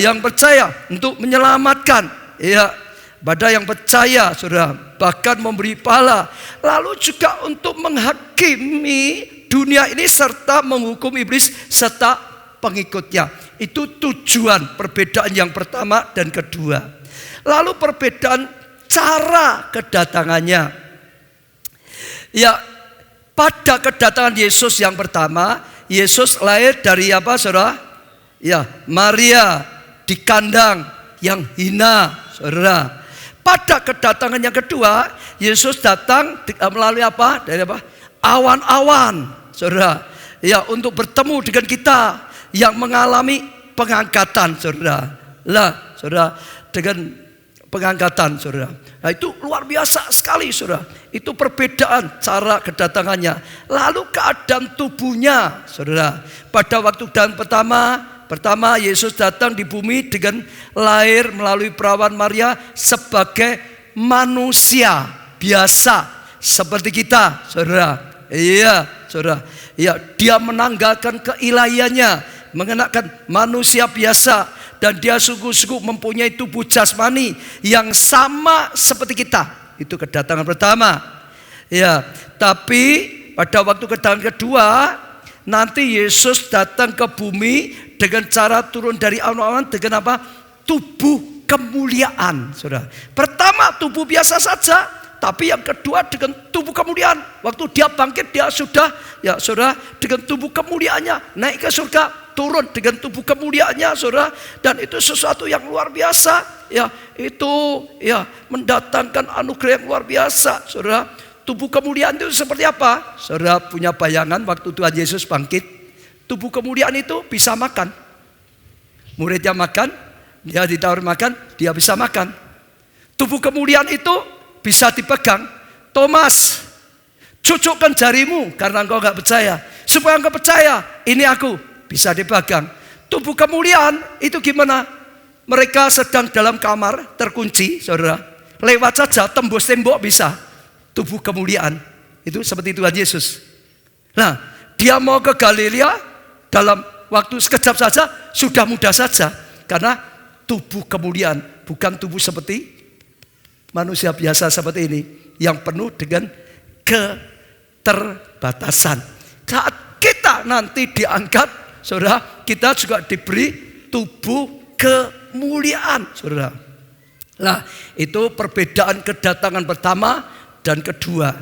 yang percaya untuk menyelamatkan. Iya, pada yang percaya, saudara, bahkan memberi pahala. Lalu juga untuk menghakimi dunia ini serta menghukum iblis serta pengikutnya. Itu tujuan perbedaan yang pertama dan kedua. Lalu perbedaan cara kedatangannya. Ya, pada kedatangan Yesus yang pertama, Yesus lahir dari apa, saudara? Ya, Maria di kandang yang hina, saudara. Pada kedatangan yang kedua, Yesus datang melalui apa? Dari apa? Awan-awan, saudara. Ya, untuk bertemu dengan kita yang mengalami pengangkatan, saudara. Lah, saudara, dengan pengangkatan, saudara. Nah, itu luar biasa sekali, saudara. Itu perbedaan cara kedatangannya. Lalu keadaan tubuhnya, saudara. Pada waktu dan pertama Yesus datang di bumi dengan lahir melalui perawan Maria sebagai manusia biasa seperti kita, saudara. Iya, saudara. Ya, dia menanggalkan keilahiannya, mengenakan manusia biasa. Dan dia sungguh-sungguh mempunyai tubuh jasmani yang sama seperti kita. Itu kedatangan pertama. Ya, tapi pada waktu kedatangan kedua, nanti Yesus datang ke bumi dengan cara turun dari awan-awan dengan apa? Tubuh kemuliaan, saudara. Pertama tubuh biasa saja, tapi yang kedua dengan tubuh kemuliaan. Waktu dia bangkit, dia sudah, ya saudara, dengan tubuh kemuliaannya naik ke surga. Turun dengan tubuh kemuliaannya, saudara. Dan itu sesuatu yang luar biasa. Ya, itu ya mendatangkan anugerah yang luar biasa, saudara. Tubuh kemuliaan itu seperti apa? Saudara punya bayangan waktu Tuhan Yesus bangkit, tubuh kemuliaan itu bisa makan. Muridnya makan, dia ditawar makan, dia bisa makan. Tubuh kemuliaan itu bisa dipegang. Thomas, cucukkan jarimu karena engkau gak percaya. Supaya engkau percaya, ini aku. Bisa dipegang. Tubuh kemuliaan itu gimana? Mereka sedang dalam kamar terkunci, saudara. Lewat saja tembus tembok bisa. Tubuh kemuliaan itu seperti Tuhan Yesus. Nah, dia mau ke Galilea, dalam waktu sekejap saja sudah mudah saja. Karena tubuh kemuliaan, bukan tubuh seperti manusia biasa seperti ini yang penuh dengan keterbatasan. Saat kita nanti diangkat, saudara, kita juga diberi tubuh kemuliaan, saudara. Nah, itu perbedaan kedatangan pertama dan kedua.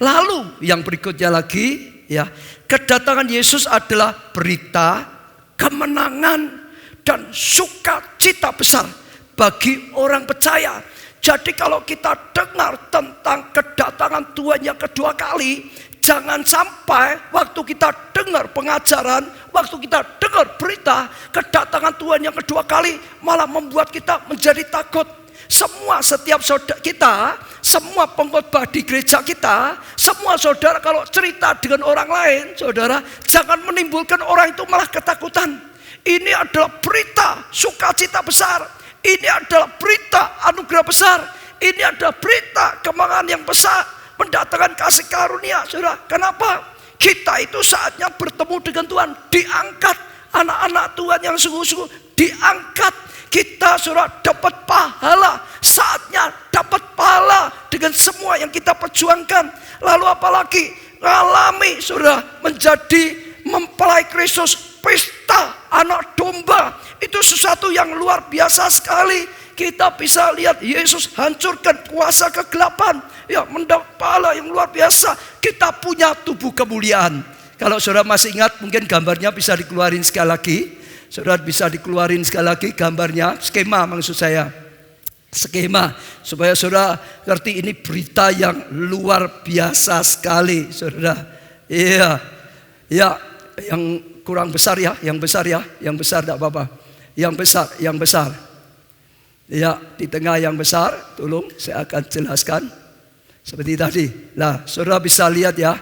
Lalu yang berikutnya lagi, ya, kedatangan Yesus adalah berita kemenangan dan sukacita besar bagi orang percaya. Jadi kalau kita dengar tentang kedatangan Tuhan yang kedua kali, jangan sampai waktu kita dengar pengajaran, waktu kita dengar berita kedatangan Tuhan yang kedua kali malah membuat kita menjadi takut. Setiap saudara kita, semua pengkhotbah di gereja kita, semua saudara kalau cerita dengan orang lain, saudara, jangan menimbulkan orang itu malah ketakutan. Ini adalah berita sukacita besar. Ini adalah berita anugerah besar. Ini adalah berita kemenangan yang besar, mendatangkan kasih karunia, saudara. Kenapa? Kita itu saatnya bertemu dengan Tuhan, diangkat. Anak-anak Tuhan yang sungguh-sungguh diangkat. Kita, saudara, dapat pahala. Saatnya dapat pahala dengan semua yang kita perjuangkan. Lalu apalagi ngalami, saudara, menjadi mempelai Kristus, pesta anak domba. Itu sesuatu yang luar biasa sekali. Kita bisa lihat Yesus hancurkan kuasa kegelapan. Ya, mendapat pahala yang luar biasa. Kita punya tubuh kemuliaan. Kalau saudara masih ingat, mungkin gambarnya bisa dikeluarin sekali lagi. Saudara bisa dikeluarin sekali lagi gambarnya, skema maksud saya. Skema supaya saudara ngerti ini berita yang luar biasa sekali, saudara. Iya. Ya, yang kurang besar ya, yang besar ya, yang besar tidak apa-apa. Yang besar. Ya, di tengah yang besar, tolong saya akan jelaskan seperti tadi. Nah, saudara bisa lihat ya.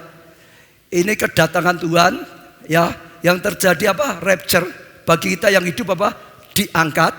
Ini kedatangan Tuhan, ya, yang terjadi apa? Rapture. Bagi kita yang hidup apa? Diangkat,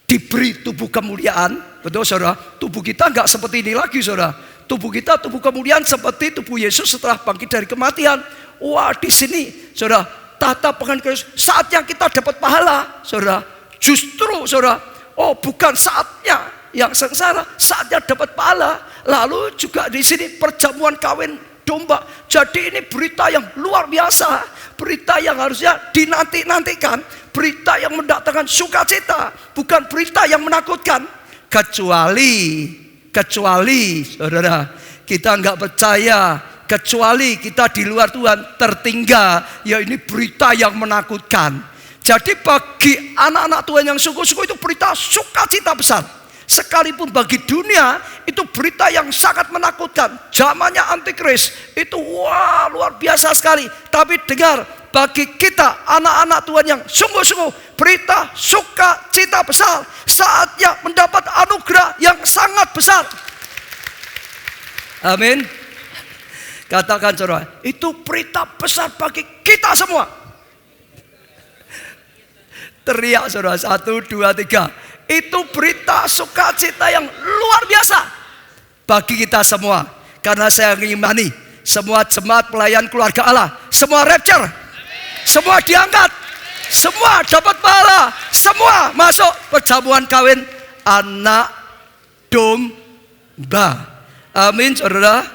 diberi tubuh kemuliaan. Betul, saudara? Tubuh kita enggak seperti ini lagi, saudara. Tubuh kita, tubuh kemuliaan seperti tubuh Yesus setelah bangkit dari kematian. Wah, di sini, saudara, tata pengen Kristus, saatnya kita dapat pahala, saudara. Justru, saudara, oh bukan saatnya yang sengsara, saatnya dapat pahala. Lalu juga di sini perjamuan kawin domba. Jadi ini berita yang luar biasa. Berita yang harusnya dinanti-nantikan. Berita yang mendatangkan sukacita. Bukan berita yang menakutkan. Kecuali saudara, kita enggak percaya. Kecuali kita di luar Tuhan tertinggal. Ya ini berita yang menakutkan. Jadi bagi anak-anak Tuhan yang sungguh-sungguh itu berita sukacita besar. Sekalipun bagi dunia itu berita yang sangat menakutkan. Zamannya antikris itu wah luar biasa sekali. Tapi dengar, bagi kita anak-anak Tuhan yang sungguh-sungguh berita sukacita besar. Saatnya mendapat anugerah yang sangat besar. Amin. Katakan saudara, itu berita besar bagi kita semua. Teriak saudara, 1, 2, 3. Itu berita sukacita yang luar biasa bagi kita semua. Karena saya mengimani semua jemaat pelayan keluarga Allah, semua rapture, semua diangkat, semua dapat pahala, semua masuk perjamuan kawin anak domba. Amin, saudara.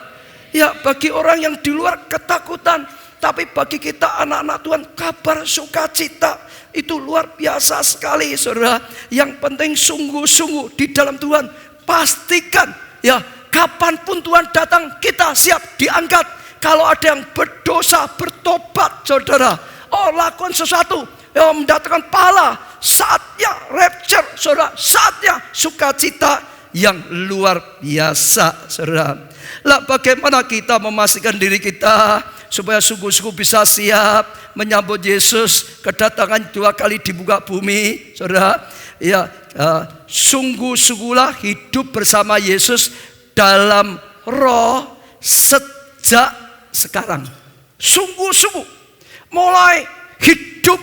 Ya, bagi orang yang di luar ketakutan, tapi bagi kita anak-anak Tuhan kabar sukacita itu luar biasa sekali, saudara. Yang penting sungguh-sungguh di dalam Tuhan. Pastikan ya, kapanpun Tuhan datang kita siap diangkat. Kalau ada yang berdosa bertobat, saudara, oh lakukan sesuatu yang mendatangkan pahala. Saatnya rapture, saudara. Saatnya sukacita yang luar biasa, saudara. Lah bagaimana kita memastikan diri kita supaya sungguh-sungguh bisa siap menyambut Yesus kedatangan 2 kali di muka bumi, saudara. Ya, sungguh-sungguhlah hidup bersama Yesus dalam roh sejak sekarang. Sungguh-sungguh mulai hidup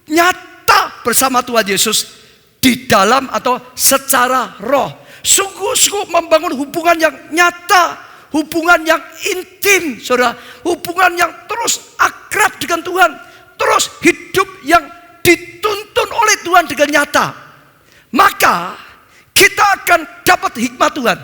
nyata bersama Tuhan Yesus di dalam atau secara roh. Sungguh-sungguh membangun hubungan yang nyata, hubungan yang intim, saudara, hubungan yang terus akrab dengan Tuhan. terus hidup yang dituntun oleh Tuhan dengan nyata, maka kita akan dapat hikmat Tuhan.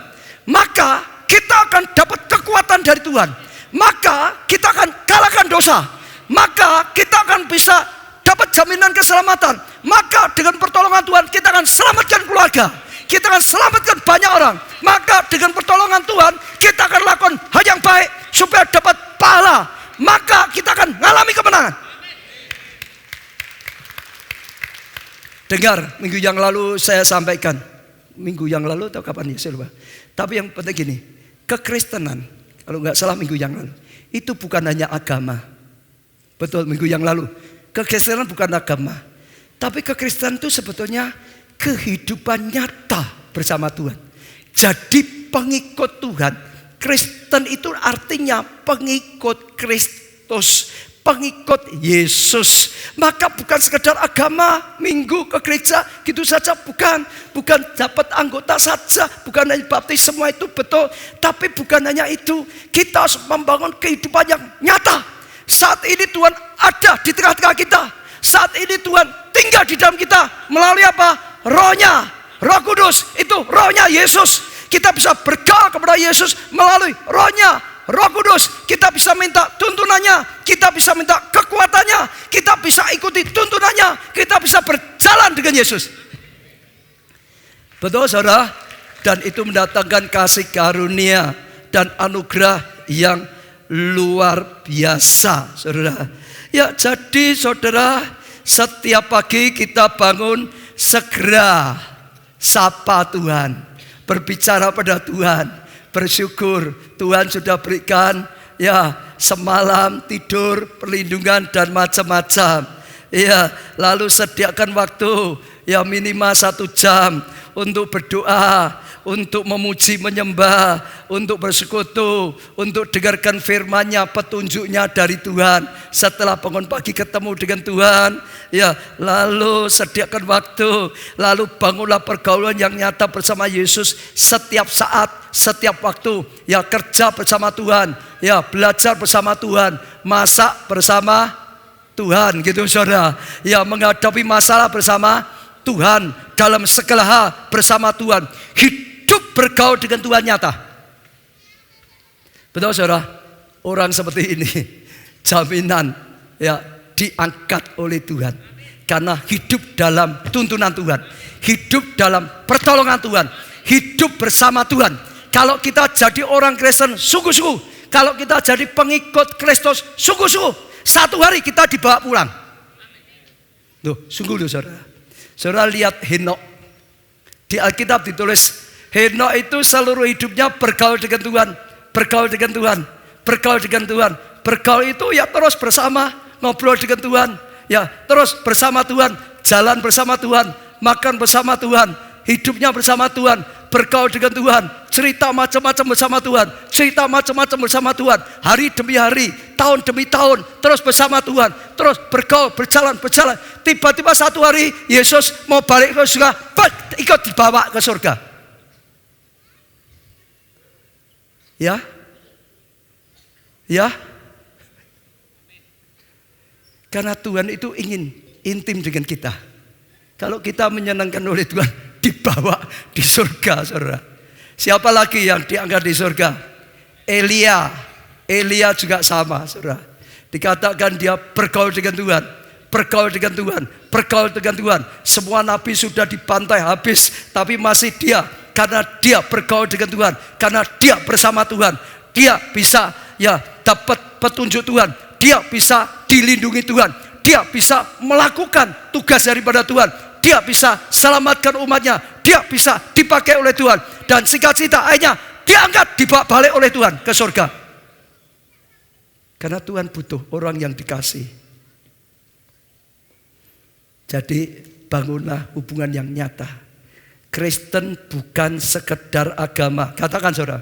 Maka kita akan dapat kekuatan dari Tuhan. Maka kita akan kalahkan dosa. Maka kita akan bisa dapat jaminan keselamatan. Maka dengan pertolongan Tuhan kita akan selamatkan keluarga. Kita akan selamatkan banyak orang. Maka dengan pertolongan Tuhan kita akan lakukan hal yang baik supaya dapat pahala. Maka kita akan mengalami kemenangan. Dengar, minggu yang lalu saya sampaikan. Minggu yang lalu atau kapan ya, saya lupa. Tapi yang penting gini, kekristenan, kalau nggak salah minggu yang lalu, itu bukan hanya agama. Betul, minggu yang lalu. Kekristenan bukan agama. Tapi kekristenan itu sebetulnya kehidupan nyata bersama Tuhan. Jadi pengikut Tuhan. Kristen itu artinya pengikut Kristus, pengikut Yesus. Maka bukan sekedar agama, minggu ke gereja gitu saja, bukan dapat anggota saja, bukan hanya baptis, semua itu betul, tapi bukan hanya itu. Kita harus membangun kehidupan yang nyata. Saat ini Tuhan ada di tengah-tengah kita. Saat ini Tuhan tinggal di dalam kita melalui apa? Rohnya, Roh Kudus, itu rohnya Yesus. Kita bisa bergaul kepada Yesus melalui rohnya, Roh Kudus. Kita bisa minta tuntunannya, kita bisa minta kekuatannya, kita bisa ikuti tuntunannya, kita bisa berjalan dengan Yesus. Betul saudara? Dan itu mendatangkan kasih karunia dan anugerah yang luar biasa, saudara. Ya, jadi saudara, setiap pagi kita bangun, segera sapa Tuhan, berbicara pada Tuhan, bersyukur Tuhan sudah berikan ya semalam tidur, perlindungan dan macam-macam. Ya, lalu sediakan waktu ya minimal 1 jam untuk berdoa, untuk memuji menyembah, untuk bersekutu, untuk dengarkan firman-Nya, petunjuknya dari Tuhan. Setelah bangun pagi ketemu dengan Tuhan, ya, lalu sediakan waktu, lalu bangunlah pergaulan yang nyata bersama Yesus setiap saat, setiap waktu. Ya, kerja bersama Tuhan, ya, belajar bersama Tuhan, masak bersama Tuhan, gitu saudara. Ya, menghadapi masalah bersama Tuhan, dalam segala hal bersama Tuhan. Hidup bergaul dengan Tuhan nyata. Betul saudara? Orang seperti ini jaminan ya diangkat oleh Tuhan. Karena hidup dalam tuntunan Tuhan, hidup dalam pertolongan Tuhan, hidup bersama Tuhan. Kalau kita jadi orang Kristen sungguh-sungguh, kalau kita jadi pengikut Kristus sungguh-sungguh, satu hari kita dibawa pulang. Tuh, sungguh loh saudara. Saudara lihat Henok. Di Alkitab ditulis Henok itu seluruh hidupnya bergaul dengan Tuhan, bergaul dengan Tuhan, bergaul dengan Tuhan. Bergaul itu ya terus bersama, ngobrol dengan Tuhan, ya terus bersama Tuhan, jalan bersama Tuhan, makan bersama Tuhan, hidupnya bersama Tuhan, bergaul dengan Tuhan, cerita macam-macam bersama Tuhan, cerita macam-macam bersama Tuhan, hari demi hari, tahun demi tahun, terus bersama Tuhan, terus bergaul, berjalan. Tiba-tiba satu hari Yesus mau balik ke surga, ikut dibawa ke surga. Ya, ya, karena Tuhan itu ingin intim dengan kita. Kalau kita menyenangkan oleh Tuhan, dibawa di surga, saudara. Siapa lagi yang diangkat di surga? Elia juga sama, saudara. Dikatakan dia bergaul dengan Tuhan, bergaul dengan Tuhan, bergaul dengan Tuhan. Semua nabi sudah dibantai habis, tapi masih dia, karena dia bergaul dengan Tuhan, karena dia bersama Tuhan, dia bisa ya dapat petunjuk Tuhan, dia bisa dilindungi Tuhan, dia bisa melakukan tugas daripada Tuhan, dia bisa selamatkan umatnya, dia bisa dipakai oleh Tuhan, dan singkat cerita akhirnya diangkat, dibawa balik oleh Tuhan ke surga. Karena Tuhan butuh orang yang dikasih. Jadi bangunlah hubungan yang nyata. Kristen bukan sekedar agama. Katakan saudara,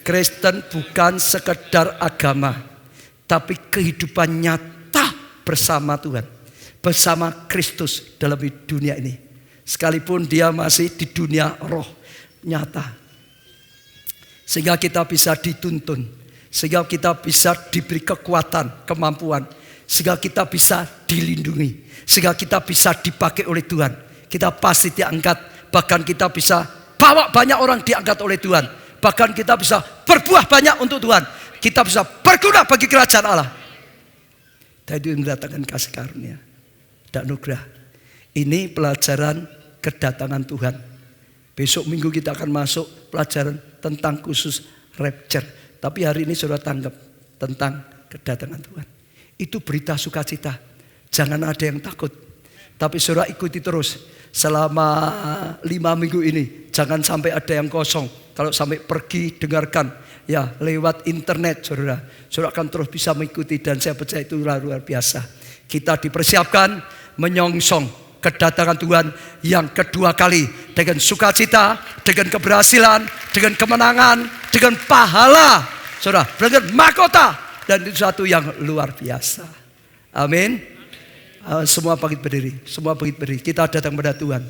Kristen bukan sekedar agama, tapi kehidupan nyata bersama Tuhan, bersama Kristus dalam dunia ini. Sekalipun dia masih di dunia roh nyata. Sehingga kita bisa dituntun, sehingga kita bisa diberi kekuatan, kemampuan, sehingga kita bisa dilindungi, sehingga kita bisa dipakai oleh Tuhan. Kita pasti diangkat, bahkan kita bisa bawa banyak orang diangkat oleh Tuhan. Bahkan kita bisa berbuah banyak untuk Tuhan. Kita bisa berguna bagi kerajaan Allah. Dan itu mendatangkan kasih karunia dan anugerah. Ini pelajaran kedatangan Tuhan. Besok minggu kita akan masuk pelajaran tentang khusus rapture. Tapi hari ini saudara tanggap tentang kedatangan Tuhan. Itu berita sukacita. Jangan ada yang takut. Tapi saudara ikuti terus. Selama 5 minggu ini. Jangan sampai ada yang kosong. Kalau sampai pergi dengarkan. Ya lewat internet saudara. Saudara akan terus bisa mengikuti. Dan saya percaya itu luar biasa. Kita dipersiapkan menyongsong kedatangan Tuhan yang kedua kali. Dengan sukacita, dengan keberhasilan, dengan kemenangan, dengan pahala. Saudara, dengan mahkota. Dan itu satu yang luar biasa. Amin. Semua bangkit berdiri. Semua bangkit berdiri. Kita datang pada Tuhan.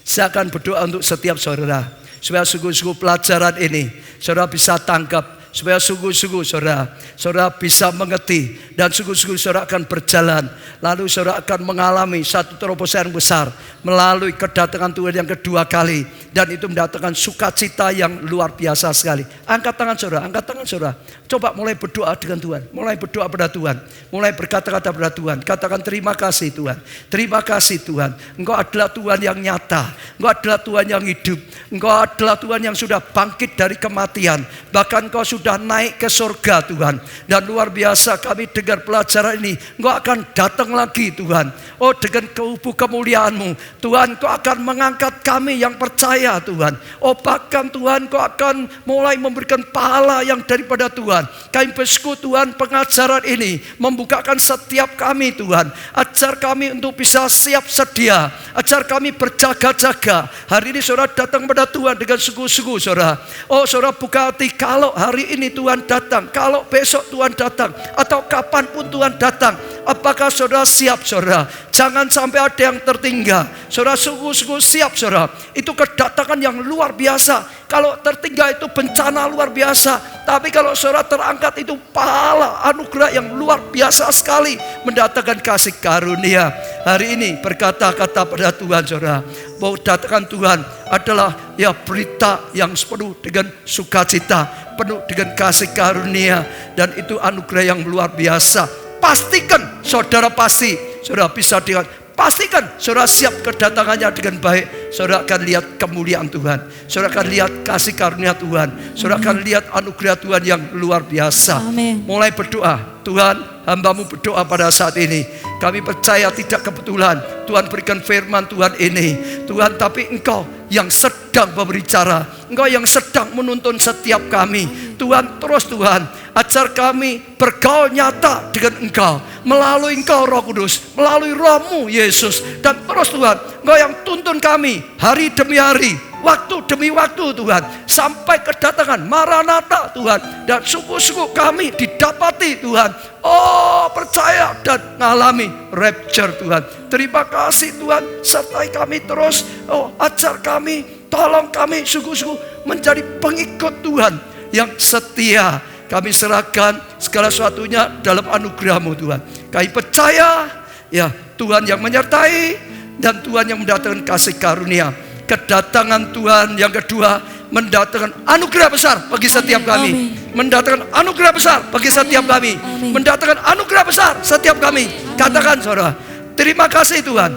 Saya akan berdoa untuk setiap saudara. Supaya sungguh-sungguh pelajaran ini saudara bisa tangkap. Supaya sungguh-sungguh saudara bisa mengerti. Dan sungguh-sungguh saudara akan berjalan. Lalu saudara akan mengalami satu terobosan besar. Melalui kedatangan Tuhan yang kedua kali. Dan itu mendatangkan sukacita yang luar biasa sekali. Angkat tangan saudara, angkat tangan saudara. Coba mulai berdoa dengan Tuhan. Mulai berdoa pada Tuhan. Mulai berkata-kata pada Tuhan. Katakan terima kasih Tuhan. Terima kasih Tuhan. Engkau adalah Tuhan yang nyata. Engkau adalah Tuhan yang hidup. Engkau adalah Tuhan yang sudah bangkit dari kematian. Bahkan Engkau sudah naik ke surga Tuhan. Dan luar biasa kami dengar pelajaran ini. Engkau akan datang lagi Tuhan. Oh dengan kemuliaan-Mu Tuhan, Engkau akan mengangkat kami yang percaya Tuhan. Oh bahkan Tuhan, Engkau akan mulai memberikan pahala yang daripada Tuhan. Kami bersyukur Tuhan, pengajaran ini membukakan setiap kami Tuhan. Ajar kami untuk bisa siap sedia. Ajar kami berjaga-jaga. Hari ini saudara datang pada Tuhan dengan sungguh-sungguh saudara. Oh saudara buka hati, kalau hari ini Tuhan datang, kalau besok Tuhan datang, atau kapanpun Tuhan datang, apakah saudara siap saudara? Jangan sampai ada yang tertinggal. Saudara sungguh-sungguh siap saudara. Itu kedatangan yang luar biasa. Kalau tertinggal itu bencana luar biasa. Tapi kalau saudara terangkat itu pahala anugerah yang luar biasa sekali. Mendatangkan kasih karunia. Hari ini berkata-kata pada Tuhan saudara. Bahwa datangkan Tuhan adalah ya berita yang penuh dengan sukacita. Penuh dengan kasih karunia. Dan itu anugerah yang luar biasa. Pastikan saudara pasti. Saudara bisa dengan pastikan saudara siap kedatangannya dengan baik. Saudara akan lihat kemuliaan Tuhan. Saudara akan lihat kasih karunia Tuhan. Saudara akan lihat anugerah Tuhan yang luar biasa. Amin. Mulai berdoa. Tuhan, hamba-Mu berdoa pada saat ini. Kami percaya tidak kebetulan Tuhan berikan firman Tuhan ini. Tuhan, tapi Engkau yang sedang berbicara. Engkau yang sedang menuntun setiap kami. Tuhan, terus Tuhan, ajar kami bergaul nyata dengan Engkau. Melalui Engkau Roh Kudus. Melalui Roh-Mu Yesus. Dan terus Tuhan, Engkau yang tuntun kami hari demi hari. Waktu demi waktu Tuhan. Sampai kedatangan Maranatha Tuhan. Dan sungguh-sungguh kami didapati Tuhan. Oh percaya dan mengalami rapture Tuhan. Terima kasih Tuhan. Sertai kami terus. Oh ajar kami. Tolong kami sungguh-sungguh menjadi pengikut Tuhan yang setia. Kami serahkan segala sesuatunya dalam anugerah-Mu Tuhan. Kami percaya ya Tuhan yang menyertai. Dan Tuhan yang mendatangkan kasih karunia. Kedatangan Tuhan yang kedua mendatangkan anugerah besar bagi setiap kami. Mendatangkan anugerah besar bagi setiap kami. Mendatangkan anugerah besar setiap kami. Katakan saudara, terima kasih Tuhan.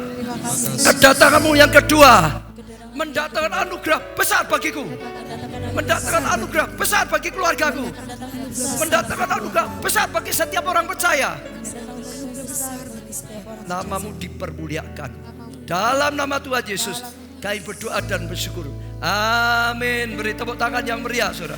Kedatangan-Mu yang kedua mendatangkan anugerah besar bagiku. Mendatangkan anugerah besar bagi keluargaku. Mendatangkan anugerah besar bagi setiap orang percaya. Nama-Mu dipermuliakan. Dalam nama Tuhan Yesus kami berdoa dan bersyukur. Amin. Beri tepuk tangan yang meriah saudara.